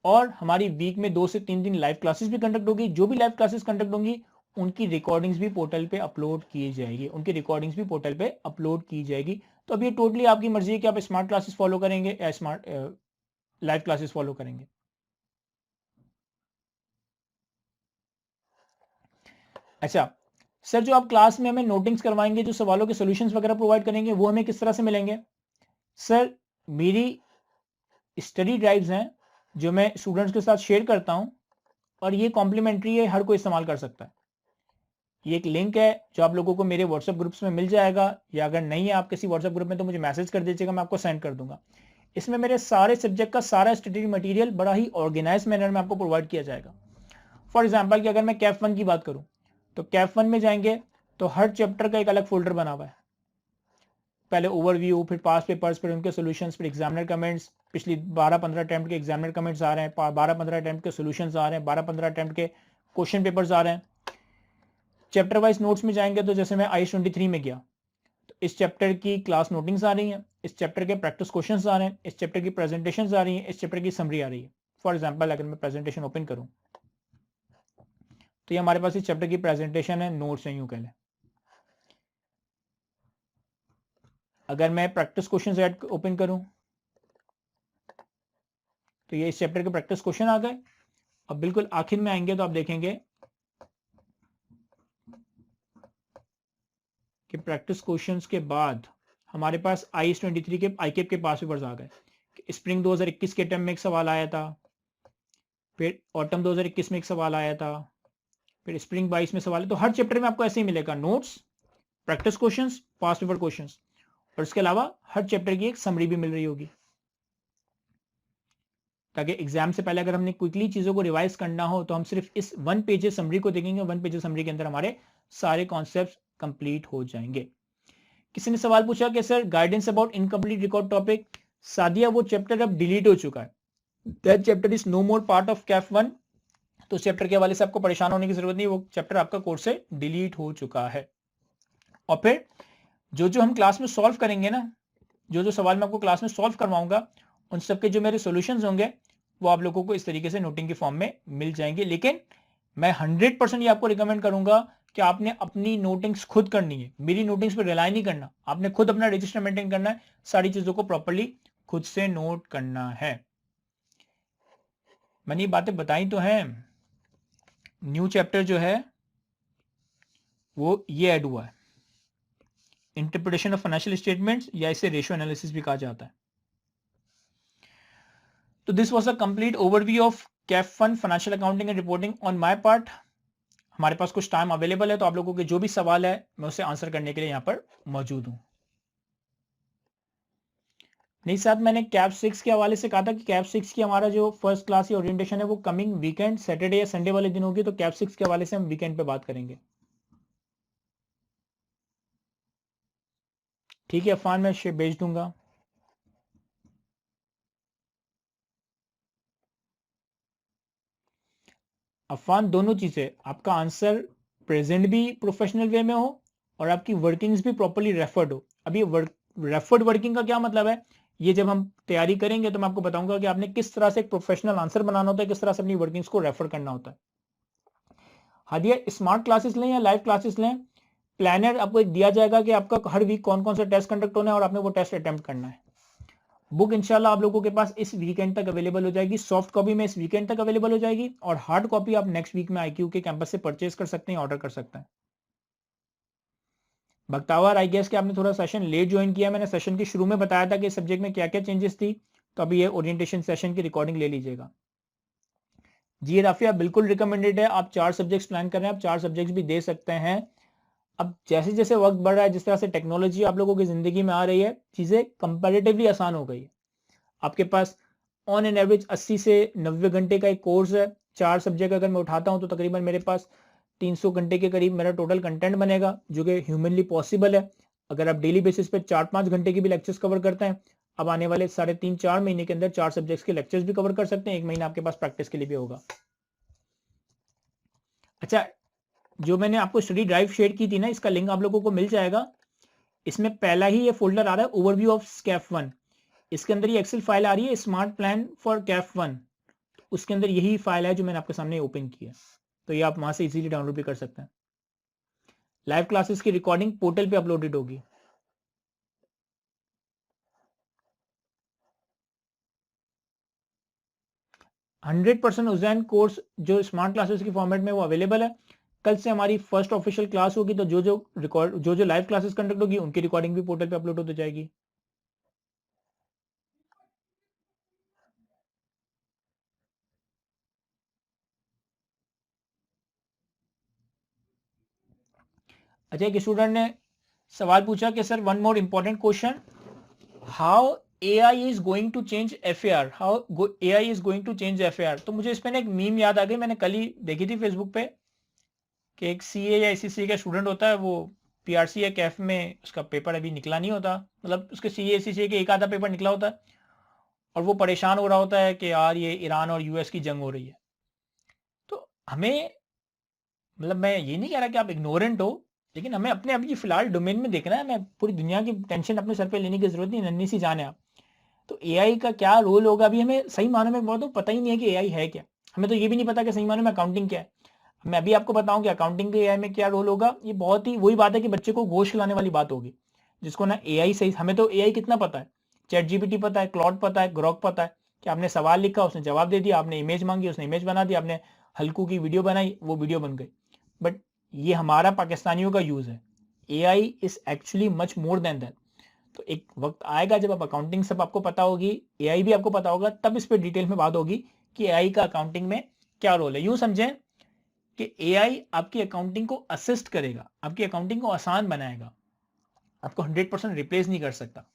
और हमारी वीक में 2 से 3 दिन लाइव क्लासेस भी कंडक्ट होगी। जो भी लाइव क्लासेस कंडक्ट होंगी, उनकी रिकॉर्डिंग्स भी पोर्टल पे अपलोड की जाएगी, तो अब ये टोटली आपकी मर्जी है कि आप स्मार्ट क्लासेस फॉलो करेंगे या स्मार्ट लाइव क्लासेस फॉलो करेंगे। अच्छा सर, जो आप क्लास में हमें नोटिंग्स करवाएंगे, जो सवालों के सॉल्यूशंस वगैरह प्रोवाइड करेंगे, वो हमें किस तरह से मिलेंगे? सर मेरी स्टडी ड्राइव्स हैं जो मैं स्टूडेंट्स के साथ शेयर करता हूं, और ये कॉम्प्लीमेंट्री है, हर कोई इस्तेमाल कर सकता है। ये एक लिंक है जो आप लोगों को मेरे व्हाट्सएप ग्रुप्स में मिल जाएगा, या अगर नहीं है आप किसी व्हाट्सएप ग्रुप में तो मुझे मैसेज कर दीजिएगा, मैं आपको सेंड कर दूंगा। इसमें मेरे सारे सब्जेक्ट का सारा स्टडी मटेरियल बड़ा ही ऑर्गेनाइज मैनर में आपको प्रोवाइड किया जाएगा। फॉर एग्जाम्पल कि अगर मैं कैफ 1 की बात करूं, तो कैफ 1 में जाएंगे तो हर चैप्टर का एक अलग फोल्डर बना हुआ है। पहले ओवरव्यू, फिर पास पेपर्स, फिर उनके सॉल्यूशंस, फिर एग्जामिनर कमेंट्स। पिछली 12-15 अटेम्प्ट के एग्जामिनर कमेंट्स आ रहे हैं, 12-15 अटेम्प्ट के सॉल्यूशंस आ रहे हैं, 12-15 अटेम्प्ट के क्वेश्चन पेपर्स आ रहे हैं। चैप्टर वाइज नोट्स में जाएंगे तो जैसे मैं IS-23 में गया, तो इस चैप्टर की क्लास नोटिंग्स आ रही हैं, इस चैप्टर के प्रैक्टिस क्वेश्चंस आ रहे हैं, इस चैप्टर की प्रेजेंटेशंस आ रही हैं, इस चैप्टर की समरी आ रही है। फॉर एग्जांपल अगर मैं प्रेजेंटेशन ओपन करूं, तो ये हमारे पास इस चैप्टर की प्रेजेंटेशन है, नोट्स हैं यूं कह लें। अगर मैं प्रैक्टिस क्वेश्चंस ऐड ओपन करूं, तो ये इस चैप्टर के प्रैक्टिस क्वेश्चन आ गए। अब बिल्कुल आखिर में आएंगे तो आप देखेंगे कि प्रैक्टिस क्वेश्चंस के बाद हमारे पास IS-23 के आईकेप के पास पेपर्स आ गए। स्प्रिंग 2021 के टर्म में एक सवाल आया था, फिर ऑटम 2021 में एक सवाल आया था, फिर स्प्रिंग 22 में सवाल है। तो हर चैप्टर में आपको ऐसे ही मिलेगा, नोट्स, प्रैक्टिस क्वेश्चंस, पास पेपर क्वेश्चंस, और इसके अलावा हर चैप्टर की एक समरी भी मिल रही होगी, ताकि एग्जाम से पहले अगर हमने क्विकली चीजों को रिवाइज करना हो तो हम सिर्फ इस 1 पेज समरी को देखेंगे। 1 पेज समरी के अंदर हमारे सारे कॉन्सेप्ट कंप्लीट हो जाएंगे। किसी ने सवाल पूछा कि sir guidance about incomplete record topic, Sadia वो चैप्टर अब डिलीट हो चुका है, that chapter is no more part of CAF 1। तो उस चैप्टर के हवाले से आपको परेशान होने की जरूरत नहीं, वो चैप्टर आपका कोर्स से डिलीट हो चुका है। और फिर जो जो हम क्लास में सॉल्व करेंगे ना, जो जो सवाल मैं आपको क्लास में सॉल्व करवाऊंगा, उन सबके जो मेरे सॉल्यूशंस होंगे वो आप लोगों को इस तरीके से नोटिंग के फॉर्म में मिल जाएंगे। लेकिन मैं 100% ये आपको रिकमेंड करूंगा कि आपने अपनी नोटिंग्स खुद करनी है, मेरी नोटिंग्स पर रिलाई नहीं करना। आपने खुद अपना रजिस्टर मेंटेन करना है, सारी चीजों को प्रॉपर्ली खुद से नोट करना है। मैंने ये बातें बताई तो हैं। न्यू चैप्टर जो है वो ये ऐड हुआ है, इंटरप्रिटेशन ऑफ फाइनेंशियल स्टेटमेंट्स, या इसे रेशियो एनालिसिस भी कहा जाता है। तो this was a complete overview of CAF 1 financial accounting and reporting on my part. हमारे पास कुछ टाइम अवेलेबल है, तो आप लोगों के जो भी सवाल है मैं उसे आंसर करने के लिए यहां पर मौजूद हूं। नहीं साहब, मैंने कैप 6 के हवाले से कहा था कि कैप 6 की हमारा जो फर्स्ट क्लास या ओरिएंटेशन है वो कमिंग वीकेंड सैटरडे या संडे वाले दिन होगी, तो कैप 6 के हवाले से हम वीकेंड पे बात करेंगे। ठीक है अफान, मैं भेज दूंगा। अफान, दोनों चीजें, आपका आंसर प्रेजेंट भी प्रोफेशनल वे में हो और आपकी वर्किंग्स भी प्रॉपर्ली रेफर्ड हो। अब ये रेफर्ड वर्किंग का क्या मतलब है, ये जब हम तैयारी करेंगे तो मैं आपको बताऊंगा कि आपने किस तरह से एक प्रोफेशनल आंसर बनाना होता है, किस तरह से अपनी वर्किंग्स को रेफर करना होता है। हादिया, स्मार्ट क्लासेस लें या लाइव क्लासेस लें, प्लानर आपको एक दिया जाएगा कि आपका हर वीक कौन कौन सा टेस्ट कंडक्ट होना है और आपने वो टेस्ट अटेम्प्ट करना है। बुक इंशाल्लाह आप लोगों के पास इस वीकेंड तक अवेलेबल हो जाएगी, सॉफ्ट कॉपी में इस वीकेंड तक अवेलेबल हो जाएगी और हार्ड कॉपी आप नेक्स्ट वीक में IQ के कैंपस से परचेज कर सकते हैं, ऑर्डर कर सकते हैं। बख्तावर, आई गेस कि आपने थोड़ा सेशन लेट ज्वाइन किया, मैंने सेशन के शुरू में बताया था कि इस सब्जेक्ट में क्या क्या चेंजेस थी, तो अभी ये ओरिएंटेशन सेशन की रिकॉर्डिंग ले लीजिएगा। जी राफिया, बिल्कुल रिकमेंडेड है। आप 4 सब्जेक्ट्स प्लान कर रहे हैं, आप 4 सब्जेक्ट्स भी दे सकते हैं। अब जैसे जैसे वक्त बढ़ रहा है, जिस तरह से टेक्नोलॉजी आप लोगों की जिंदगी में आ रही है, चीजें कंपैरेटिवली आसान हो गई है। आपके पास ऑन एन एवरेज 80 से 90 घंटे का एक कोर्स है। 4 सब्जेक्ट अगर मैं उठाता हूं तो तकरीबन मेरे पास 300 घंटे के करीब मेरा टोटल कंटेंट बनेगा, जो कि ह्यूमनली पॉसिबल है। अगर आप डेली बेसिस पे 4-5 घंटे की भी लेक्चर्स कवर करते हैं, अब आने वाले 3.5-4 महीने के अंदर 4 सब्जेक्ट्स के लेक्चर्स भी कवर कर सकते हैं। 1 महीना आपके पास प्रैक्टिस के लिए भी होगा। अच्छा, जो मैंने आपको स्टडी ड्राइव शेयर की थी ना, इसका लिंक आप लोगों को मिल जाएगा। इसमें पहला ही ये फोल्डर आ रहा है, ओवरव्यू ऑफ कैफ 1। इसके अंदर ये एक्सेल फाइल आ रही है, स्मार्ट प्लान फॉर कैफ 1। उसके अंदर यही फाइल है जो मैंने आपके सामने ओपन की है, तो ये आप वहां से इजीली डाउनलोड भी कर सकते हैं। लाइव क्लासेस की रिकॉर्डिंग पोर्टल पे अपलोडेड होगी। 100% उजैन कोर्स जो स्मार्ट क्लासेस की फॉर्मेट में वो अवेलेबल है। कल से हमारी फर्स्ट ऑफिशियल क्लास होगी, तो जो लाइव क्लासेस कंडक्ट होगी उनकी रिकॉर्डिंग भी पोर्टल पे अपलोड हो जाएगी। अच्छा, एक स्टूडेंट ने सवाल पूछा कि sir, one more important question, how AI is going to change FAR, how AI is going to change FAR। तो मुझे इसमें एक मीम याद आ गई, मैंने कल ही देखी थी फेसबुक पे कि एक CA या ACCA का स्टूडेंट होता है, वो PRC या कैफ में उसका पेपर अभी निकला नहीं होता, मतलब उसके CA ACCA के एक आधा पेपर निकला होता है और वो परेशान हो रहा होता है कि यार ये ईरान और US की जंग हो रही है। तो हमें, मतलब मैं ये नहीं कह रहा कि आप इग्नोरेंट हो, लेकिन हमें अपने अभी फिलहाल डोमेन में देखना है। हमें पूरी दुनिया की टेंशन अपने सर पे लेने की जरूरत नहीं, नन्ही सी जान है आप। तो AI का क्या रोल होगा, अभी हमें सही मानों में बहुत पता ही नहीं है कि AI है क्या। हमें तो ये भी नहीं पता कि सही मानों में अकाउंटिंग क्या है। मैं अभी आपको बताऊं कि अकाउंटिंग के AI में क्या रोल होगा, ये बहुत ही वही बात है कि बच्चे को गोश्त खिलाने वाली बात होगी, जिसको ना AI सही। हमें तो AI कितना पता है, चैट GPT पता है, क्लॉड पता है, ग्रॉक पता है कि आपने सवाल लिखा उसने जवाब दे दिया, आपने इमेज मांगी उसने इमेज बना दी, आपने हल्कू की वीडियो बनाई वो वीडियो बन गई। बट ये हमारा पाकिस्तानियों का यूज है। AI is actually much more than that. तो एक वक्त आएगा जब आप अकाउंटिंग सब आपको पता होगी, AI भी आपको पता होगा, तब इस पर डिटेल में बात होगी कि AI का अकाउंटिंग में क्या रोल है। यूं समझें कि AI आपकी अकाउंटिंग को असिस्ट करेगा, आपकी अकाउंटिंग को आसान बनाएगा, आपको 100% रिप्लेस नहीं कर सकता।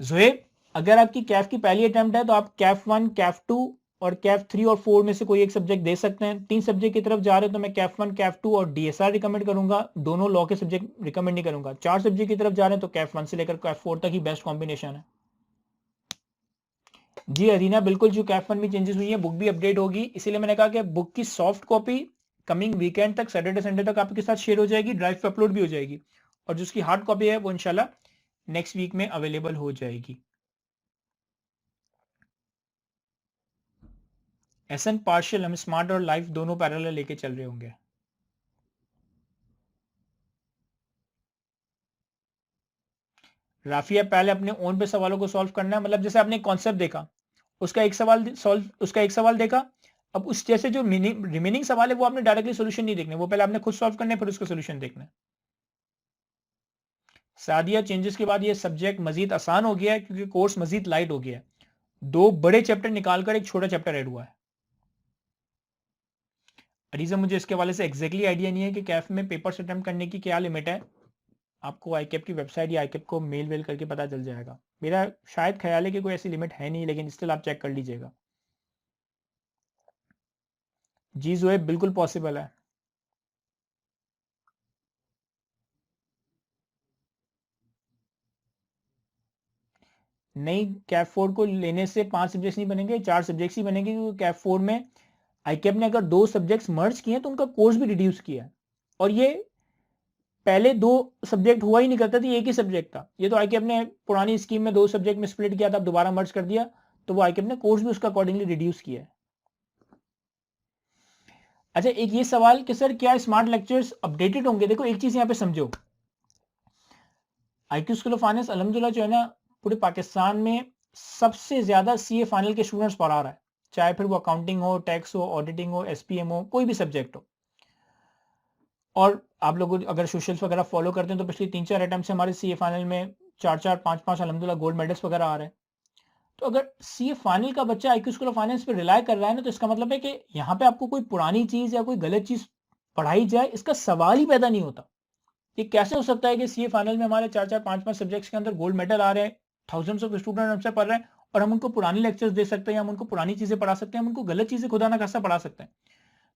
ज़ुहैब, अगर आपकी कैफ की पहली अटेम्प्ट है तो आप कैफ 1, कैफ 2 और कैफ 3 और 4 में से कोई एक सब्जेक्ट दे सकते हैं। 3 सब्जेक्ट की तरफ जा रहे हो तो मैं कैफ 1, कैफ 2 और DSR रिकमेंड करूंगा, दोनों लॉ के सब्जेक्ट रिकमेंड नहीं करूंगा। 4 सब्जेक्ट की तरफ जा रहे हैं तो कैफ 1 से लेकर कैफ 4 तक ही बेस्ट कॉम्बिनेशन है। जी अरीना, बिल्कुल, जो कैफ 1 में चेंजेस हुई है, बुक भी अपडेट होगी, इसीलिए मैंने कहा कि बुक की सॉफ्ट कॉपी कमिंग वीकेंड तक, सैटरडे संडे तक आपके साथ शेयर हो जाएगी, ड्राइव पे अपलोड भी हो जाएगी, और जिसकी हार्ड कॉपी है वो इंशाल्लाह नेक्स्ट वीक में अवेलेबल हो जाएगी। एसन पार्शियल, हम स्मार्ट और लाइफ दोनों पैरेलल लेके चल रहे होंगे। राफिया, पहले अपने ओन पे सवालों को सॉल्व करना है, मतलब जैसे आपने कॉन्सेप्ट देखा, उसका एक सवाल देखा, अब उस जैसे जो रिमेनिंग सवाल है वो आपने डायरेक्टली सोल्यूशन नहीं देखने, वो पहले आपने खुद सॉल्व करना है, फिर उसका सोल्यूशन देखना है। सादिया, चेंजेस के बाद ये सब्जेक्ट मजीद आसान हो गया है क्योंकि कोर्स मजीद लाइट हो गया है, 2 बड़े चैप्टर निकालकर एक छोटा चैप्टर ऐड हुआ है। अरीजा, मुझे इसके वाले से एग्जैक्टली आइडिया नहीं है कि कैफ में पेपर्स अटेम्प्ट करने की क्या लिमिट है, आपको आईकेप की वेबसाइट या आईकेप को मेल वेल करके पता चल जाएगा। मेरा शायद ख्याल है कि कोई ऐसी लिमिट है नहीं, लेकिन स्टिल आप चेक कर लीजिएगा। जी ज़ोएब, बिल्कुल पॉसिबल है। नहीं, कैप 4 को लेने से 5 सब्जेक्ट्स नहीं बनेंगे, 4 सब्जेक्ट्स ही बनेंगे, क्योंकि कैप 4 में आईकेप ने अगर 2 सब्जेक्ट्स मर्ज किए तो उनका कोर्स भी रिड्यूस किया है। और ये पहले 2 सब्जेक्ट हुआ ही नहीं करता था, एक ही सब्जेक्ट था। ये तो आईकेप ने पुरानी स्कीम में 2 सब्जेक्ट में स्प्लिट किया था, अब दोबारा मर्ज कर दिया, तो वो आईकेप ने कोर्स भी उसका अकॉर्डिंगली रिड्यूस किया है। अच्छा, एक ये सवाल कि सर क्या स्मार्ट लेक्चर्स अपडेटेड होंगे? देखो एक चीज यहाँ पे समझो, आईक्यू स्कूल ऑफ फाइनेंस अलहमदुलिल्लाह जो है ना, पूरे पाकिस्तान में सबसे ज्यादा सीए फाइनल के स्टूडेंट्स पढ़ा रहा है, चाहे फिर वो अकाउंटिंग हो, टैक्स हो, ऑडिटिंग हो, एसपीएम हो, कोई भी सब्जेक्ट हो। और आप लोग अगर सोशल्स वगैरह फॉलो करते हैं तो पिछले 3-4 अटेम्प्ट से हमारे सीए फाइनल में 4-4, 5-5 अलहमदुलिल्लाह गोल्ड मेडल्स वगैरह आ रहे हैं। तो अगर सीए फाइनल का बच्चा आईक्यू स्कूल ऑफ फाइनेंस पे रिलाई कर रहा है ना, तो इसका मतलब है कि यहाँ पे आपको कोई पुरानी चीज या कोई गलत चीज पढ़ाई जाए, इसका सवाल ही पैदा नहीं होता। ये कैसे हो सकता है कि सीए फाइनल में हमारे 4-4, 5-5 सब्जेक्ट्स के अंदर गोल्ड मेडल आ रहे हैं, थाउजेंड्स ऑफ स्टूडेंट हमसे पढ़ रहे हैं, और हम उनको पुरानी लेक्चर्स दे सकते हैं, हम उनको पुरानी चीजें पढ़ा सकते हैं, हम उनको गलत चीजें खुदा ना खासा पढ़ा सकते हैं।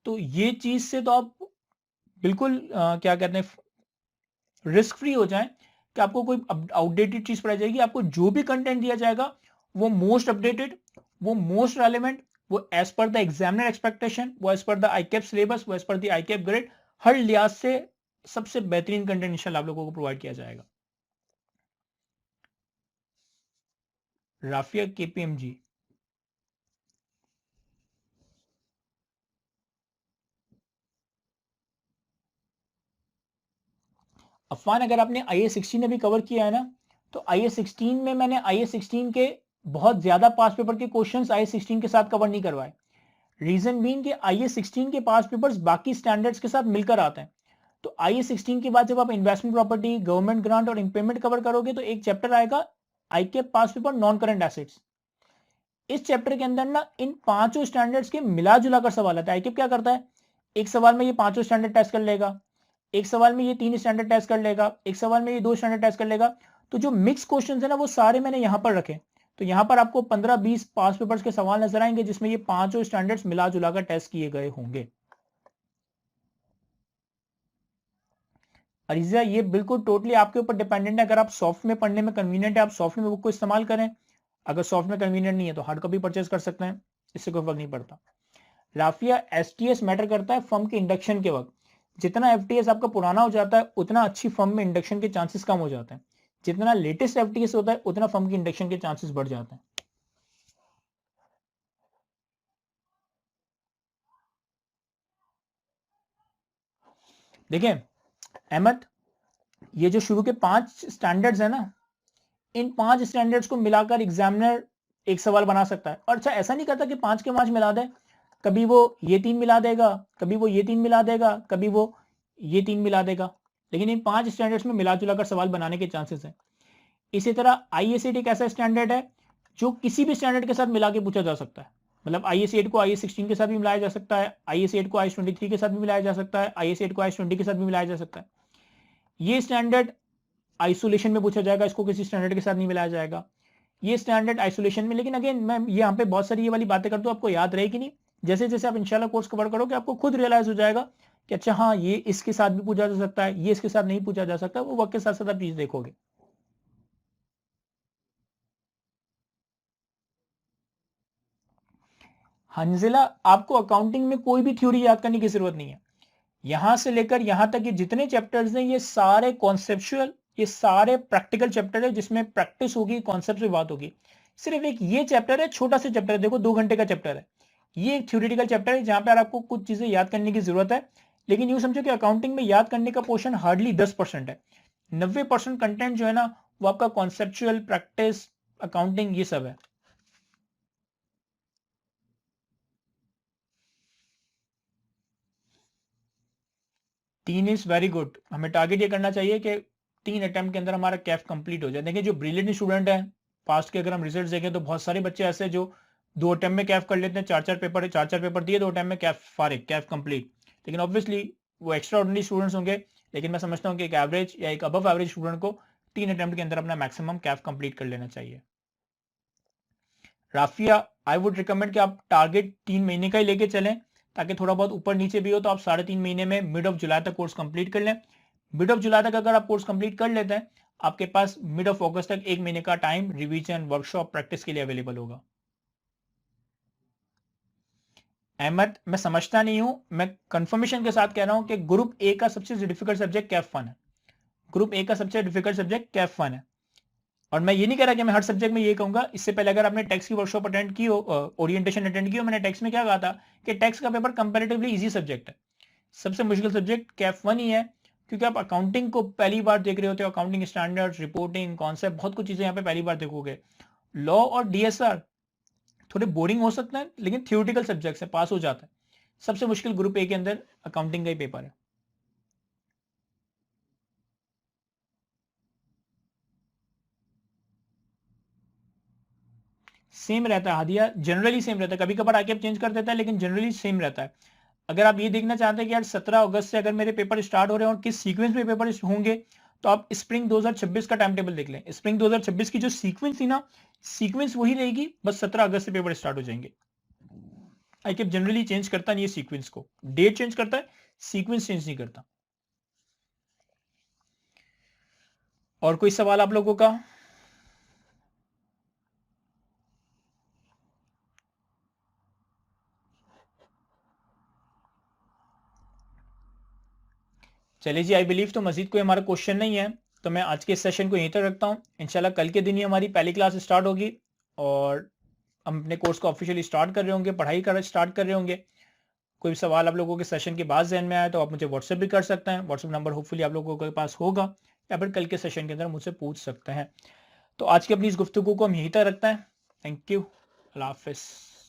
तो ये चीज से तो आप बिल्कुल क्या कहते हैं, रिस्क फ्री हो जाएं कि आपको कोई आउटडेटेड चीज पढ़ाई जाएगी। आपको जो भी कंटेंट दिया जाएगा वो मोस्ट अपडेटेड, वो मोस्ट रेलेवेंट, वो as per the examiner expectation, वो as per the ICAP syllabus, वो as per the ICAP grade, हर लिहाज से सबसे बेहतरीन कंटेंट इंशाल्लाह आप लोगों को प्रोवाइड किया जाएगा। राफिया केपीएमजी, अफवान, अगर आपने IA-16 अभी कवर किया है ना, तो IA-16 में मैंने IA-16 के बहुत ज्यादा पास पेपर के क्वेश्चंस IA-16 के साथ कवर नहीं करवाए। रीजन बीइंग कि IA-16 के पास पेपर्स बाकी स्टैंडर्ड्स के साथ मिलकर आते हैं। तो IA-16 के बाद जब आप इन्वेस्टमेंट प्रॉपर्टी, गवर्नमेंट ग्रांट और इम्पेयरमेंट कवर करोगे, तो एक चैप्टर आएगा आईके पास पेपर नॉन करंट एसेट्स। इस चैप्टर के अंदर ना इन पांचों स्टैंडर्ड्स के मिला जुला कर सवाल आता है। आईके क्या करता है, एक सवाल में ये पांचों स्टैंडर्ड टेस्ट कर लेगा, एक सवाल में ये 3 स्टैंडर्ड टेस्ट कर लेगा, एक सवाल में ये 2 स्टैंडर्ड टेस्ट कर लेगा। तो जो मिक्स क्वेश्चन है ना, वो सारे मैंने यहां पर रखे। तो यहां पर आपको 15-20 पास पेपर्स के सवाल नजर आएंगे, जिसमें ये पांचों स्टैंडर्ड्स मिला जुला कर टेस्ट किए गए होंगे। अरीजा, ये बिल्कुल टोटली आपके ऊपर डिपेंडेंट है। अगर आप सॉफ्ट में पढ़ने में कन्वीनियंट है, आप सॉफ्ट में बुक को इस्तेमाल करें। अगर सॉफ्ट में कन्वीनियंट नहीं है तो हार्ड कॉपी परचेज कर सकते हैं, इससे कोई फर्क नहीं पड़ता। राफिया, एसटीएस मैटर करता है फर्म के इंडक्शन के वक्त। जितना एफटीएस आपका पुराना हो जाता है, उतना अच्छी फर्म में इंडक्शन के चांसेस कम हो जाते हैं। जितना लेटेस्ट एफटीएस होता है, उतना फर्म की इंडक्शन के चांसेस बढ़ जाते हैं। देखिए अहमद, ये जो शुरू के 5 स्टैंडर्ड्स है ना, इन 5 स्टैंडर्ड्स को मिलाकर एग्जामिनर एक सवाल बना सकता है। और अच्छा, ऐसा नहीं करता कि 5 के 5 मिला दे, कभी वो ये 3 मिला देगा, कभी वो ये 3 मिला देगा, कभी वो ये 3 मिला देगा, लेकिन इन 5 स्टैंडर्ड्स में मिला जुला कर सवाल बनाने के चांसेस हैं। इसी तरह IAC एक ऐसा स्टैंडर्ड है जो किसी भी स्टैंडर्ड के साथ मिला के पूछा जा सकता है। मतलब IAC को IA-16 के साथ भी मिलाया जा सकता है, IAC को IAS-23 के साथ भी मिलाया जा सकता है, IAC को IAS-20 के साथ भी मिलाया जा सकता है। ये स्टैंडर्ड आइसोलेशन में पूछा जाएगा, इसको किसी स्टैंडर्ड के साथ नहीं मिलाया जाएगा। ये स्टैंडर्ड आइसोलेशन में, लेकिन अगेन मैं यहाँ पे बहुत सारी ये वाली बातें करता हूँ, आपको याद रहेगी नहीं। जैसे जैसे आप इंशाल्लाह कोर्स कवर करोगे, आपको खुद रियलाइज हो जाएगा कि अच्छा हाँ, ये इसके साथ भी पूछा जा सकता है, ये इसके साथ नहीं पूछा जा सकता। वो वक्त के साथ साथ आप चीज देखोगे। हंजिला, आपको अकाउंटिंग में कोई भी थ्योरी याद करने की जरूरत नहीं है। यहां से लेकर यहां तक ये जितने चैप्टर्स हैं, ये सारे कॉन्सेप्चुअल, ये सारे प्रैक्टिकल चैप्टर है, जिसमें प्रैक्टिस होगी, कॉन्सेप्ट पे बात होगी। सिर्फ एक ये चैप्टर है, छोटा सा चैप्टर है, देखो 2 घंटे का चैप्टर है। ये एक थ्योरेटिकल चैप्टर है जहां पर आपको कुछ चीजें याद करने की जरूरत है। लेकिन यूं समझो कि अकाउंटिंग में याद करने का पोर्शन हार्डली 10% है। 90% कंटेंट जो है ना, वो आपका कॉन्सेप्चुअल, प्रैक्टिस, अकाउंटिंग, ये सब है। तीन इज वेरी गुड। हमें टारगेट ये करना चाहिए कि 3 अटेम्प्ट के अंदर हमारा कैफ कंप्लीट हो जाए। देखिए जो ब्रिलियंट स्टूडेंट है, पास्ट के अगर हम रिजल्ट देखें तो बहुत सारे बच्चे ऐसे जो 2 अटेम्प्ट में कैफ कर लेते हैं, 4-4 पेपर दिए, 2 अटेम्प्ट में कैफ फारिग, कैफ कंप्लीट। लेकिन ऑब्वियसली वो एक्स्ट्रा ऑर्डिनरी स्टूडेंट्स होंगे लेकिन मैं समझता हूँ कि एक एवरेज या एक अबव एवरेज स्टूडेंट को 3 अटेम्प्ट के अंदर अपना मैक्सिमम कैफ कंप्लीट कर लेना चाहिए। राफिया, आई वुड रिकमेंड कि आप टारगेट 3 महीने का ही लेके चलें, ताकि थोड़ा बहुत ऊपर नीचे भी हो तो आप 3.5 महीने में मिड ऑफ जुलाई तक कोर्स कंप्लीट कर लें। मिड ऑफ जुलाई तक अगर आप कोर्स कंप्लीट कर लेते हैं, आपके पास मिड ऑफ अगस्त तक 1 महीने का टाइम रिवीजन, वर्कशॉप, प्रैक्टिस के लिए अवेलेबल होगा। अहमद, मैं समझता नहीं हूं, मैं कंफर्मेशन के साथ कह रहा हूं कि ग्रुप ए का सबसे डिफिकल्ट सब्जेक्ट कैफ 1 है। ग्रुप ए का सबसे डिफिकल्ट सब्जेक्ट कैफ 1 है। और मैं ये नहीं कह रहा कि मैं हर सब्जेक्ट में ये कहूंगा। इससे पहले अगर आपने टैक्स की वर्कशॉप अटेंड की हो, ओरिएंटेशन अटेंड की हो, मैंने टैक्स में क्या कहा था कि टैक्स का पेपर कंपैरेटिवली इजी सब्जेक्ट है। सबसे मुश्किल सब्जेक्ट कैफ 1 ही है, क्योंकि आप अकाउंटिंग को पहली बार देख रहे होते हो। अकाउंटिंग स्टैंडर्ड्स, रिपोर्टिंग, कॉन्सेप्ट, बहुत कुछ चीजें यहाँ पे पहली बार देखोगे। लॉ और डीएसआर थोड़े बोरिंग हो सकते हैं, लेकिन थियोरिटिकल सब्जेक्ट है, पास हो जाता है। सबसे मुश्किल ग्रुप ए के अंदर अकाउंटिंग का ही पेपर है। सेम रहता है हादिया, जनरली सेम रहता है। कभी कभार आके चेंज कर देता है, लेकिन जनरली सेम रहता है। अगर आप ये देखना चाहते हैं कि यार 17 अगस्त से अगर मेरे पेपर स्टार्ट हो रहे हैं और किस सीक्वेंस में पेपर होंगे, तो आप स्प्रिंग 2026 का टाइम टेबल देख लें। स्प्रिंग 2026 की जो सीक्वेंस थी ना, सीक्वेंस वही रहेगी, बस 17 अगस्त से पेपर स्टार्ट हो जाएंगे। आई कैप जनरली चेंज करता नहीं है सीक्वेंस को, डेट चेंज करता है, सीक्वेंस चेंज नहीं करता। और कोई सवाल आप लोगों का? चलिए जी, आई बिलीव तो मजीद कोई हमारा क्वेश्चन नहीं है, तो मैं आज के इस सेशन को यहीं तक रखता हूँ। इंशाल्लाह कल के दिन ही हमारी पहली क्लास स्टार्ट होगी और हम अपने कोर्स को ऑफिशियली स्टार्ट कर रहे होंगे, पढ़ाई कर स्टार्ट कर रहे होंगे। कोई सवाल आप लोगों के सेशन के बाद जहन में आया तो आप मुझे व्हाट्सएप भी कर सकते हैं। व्हाट्सएप नंबर होपफुली आप लोगों के पास होगा, या फिर कल के सेशन के अंदर मुझसे पूछ सकते हैं। तो आज की अपनी इस गुफ्तगू को हम यहीं तक रखते हैं। थैंक यू, अल्लाह हाफिज़।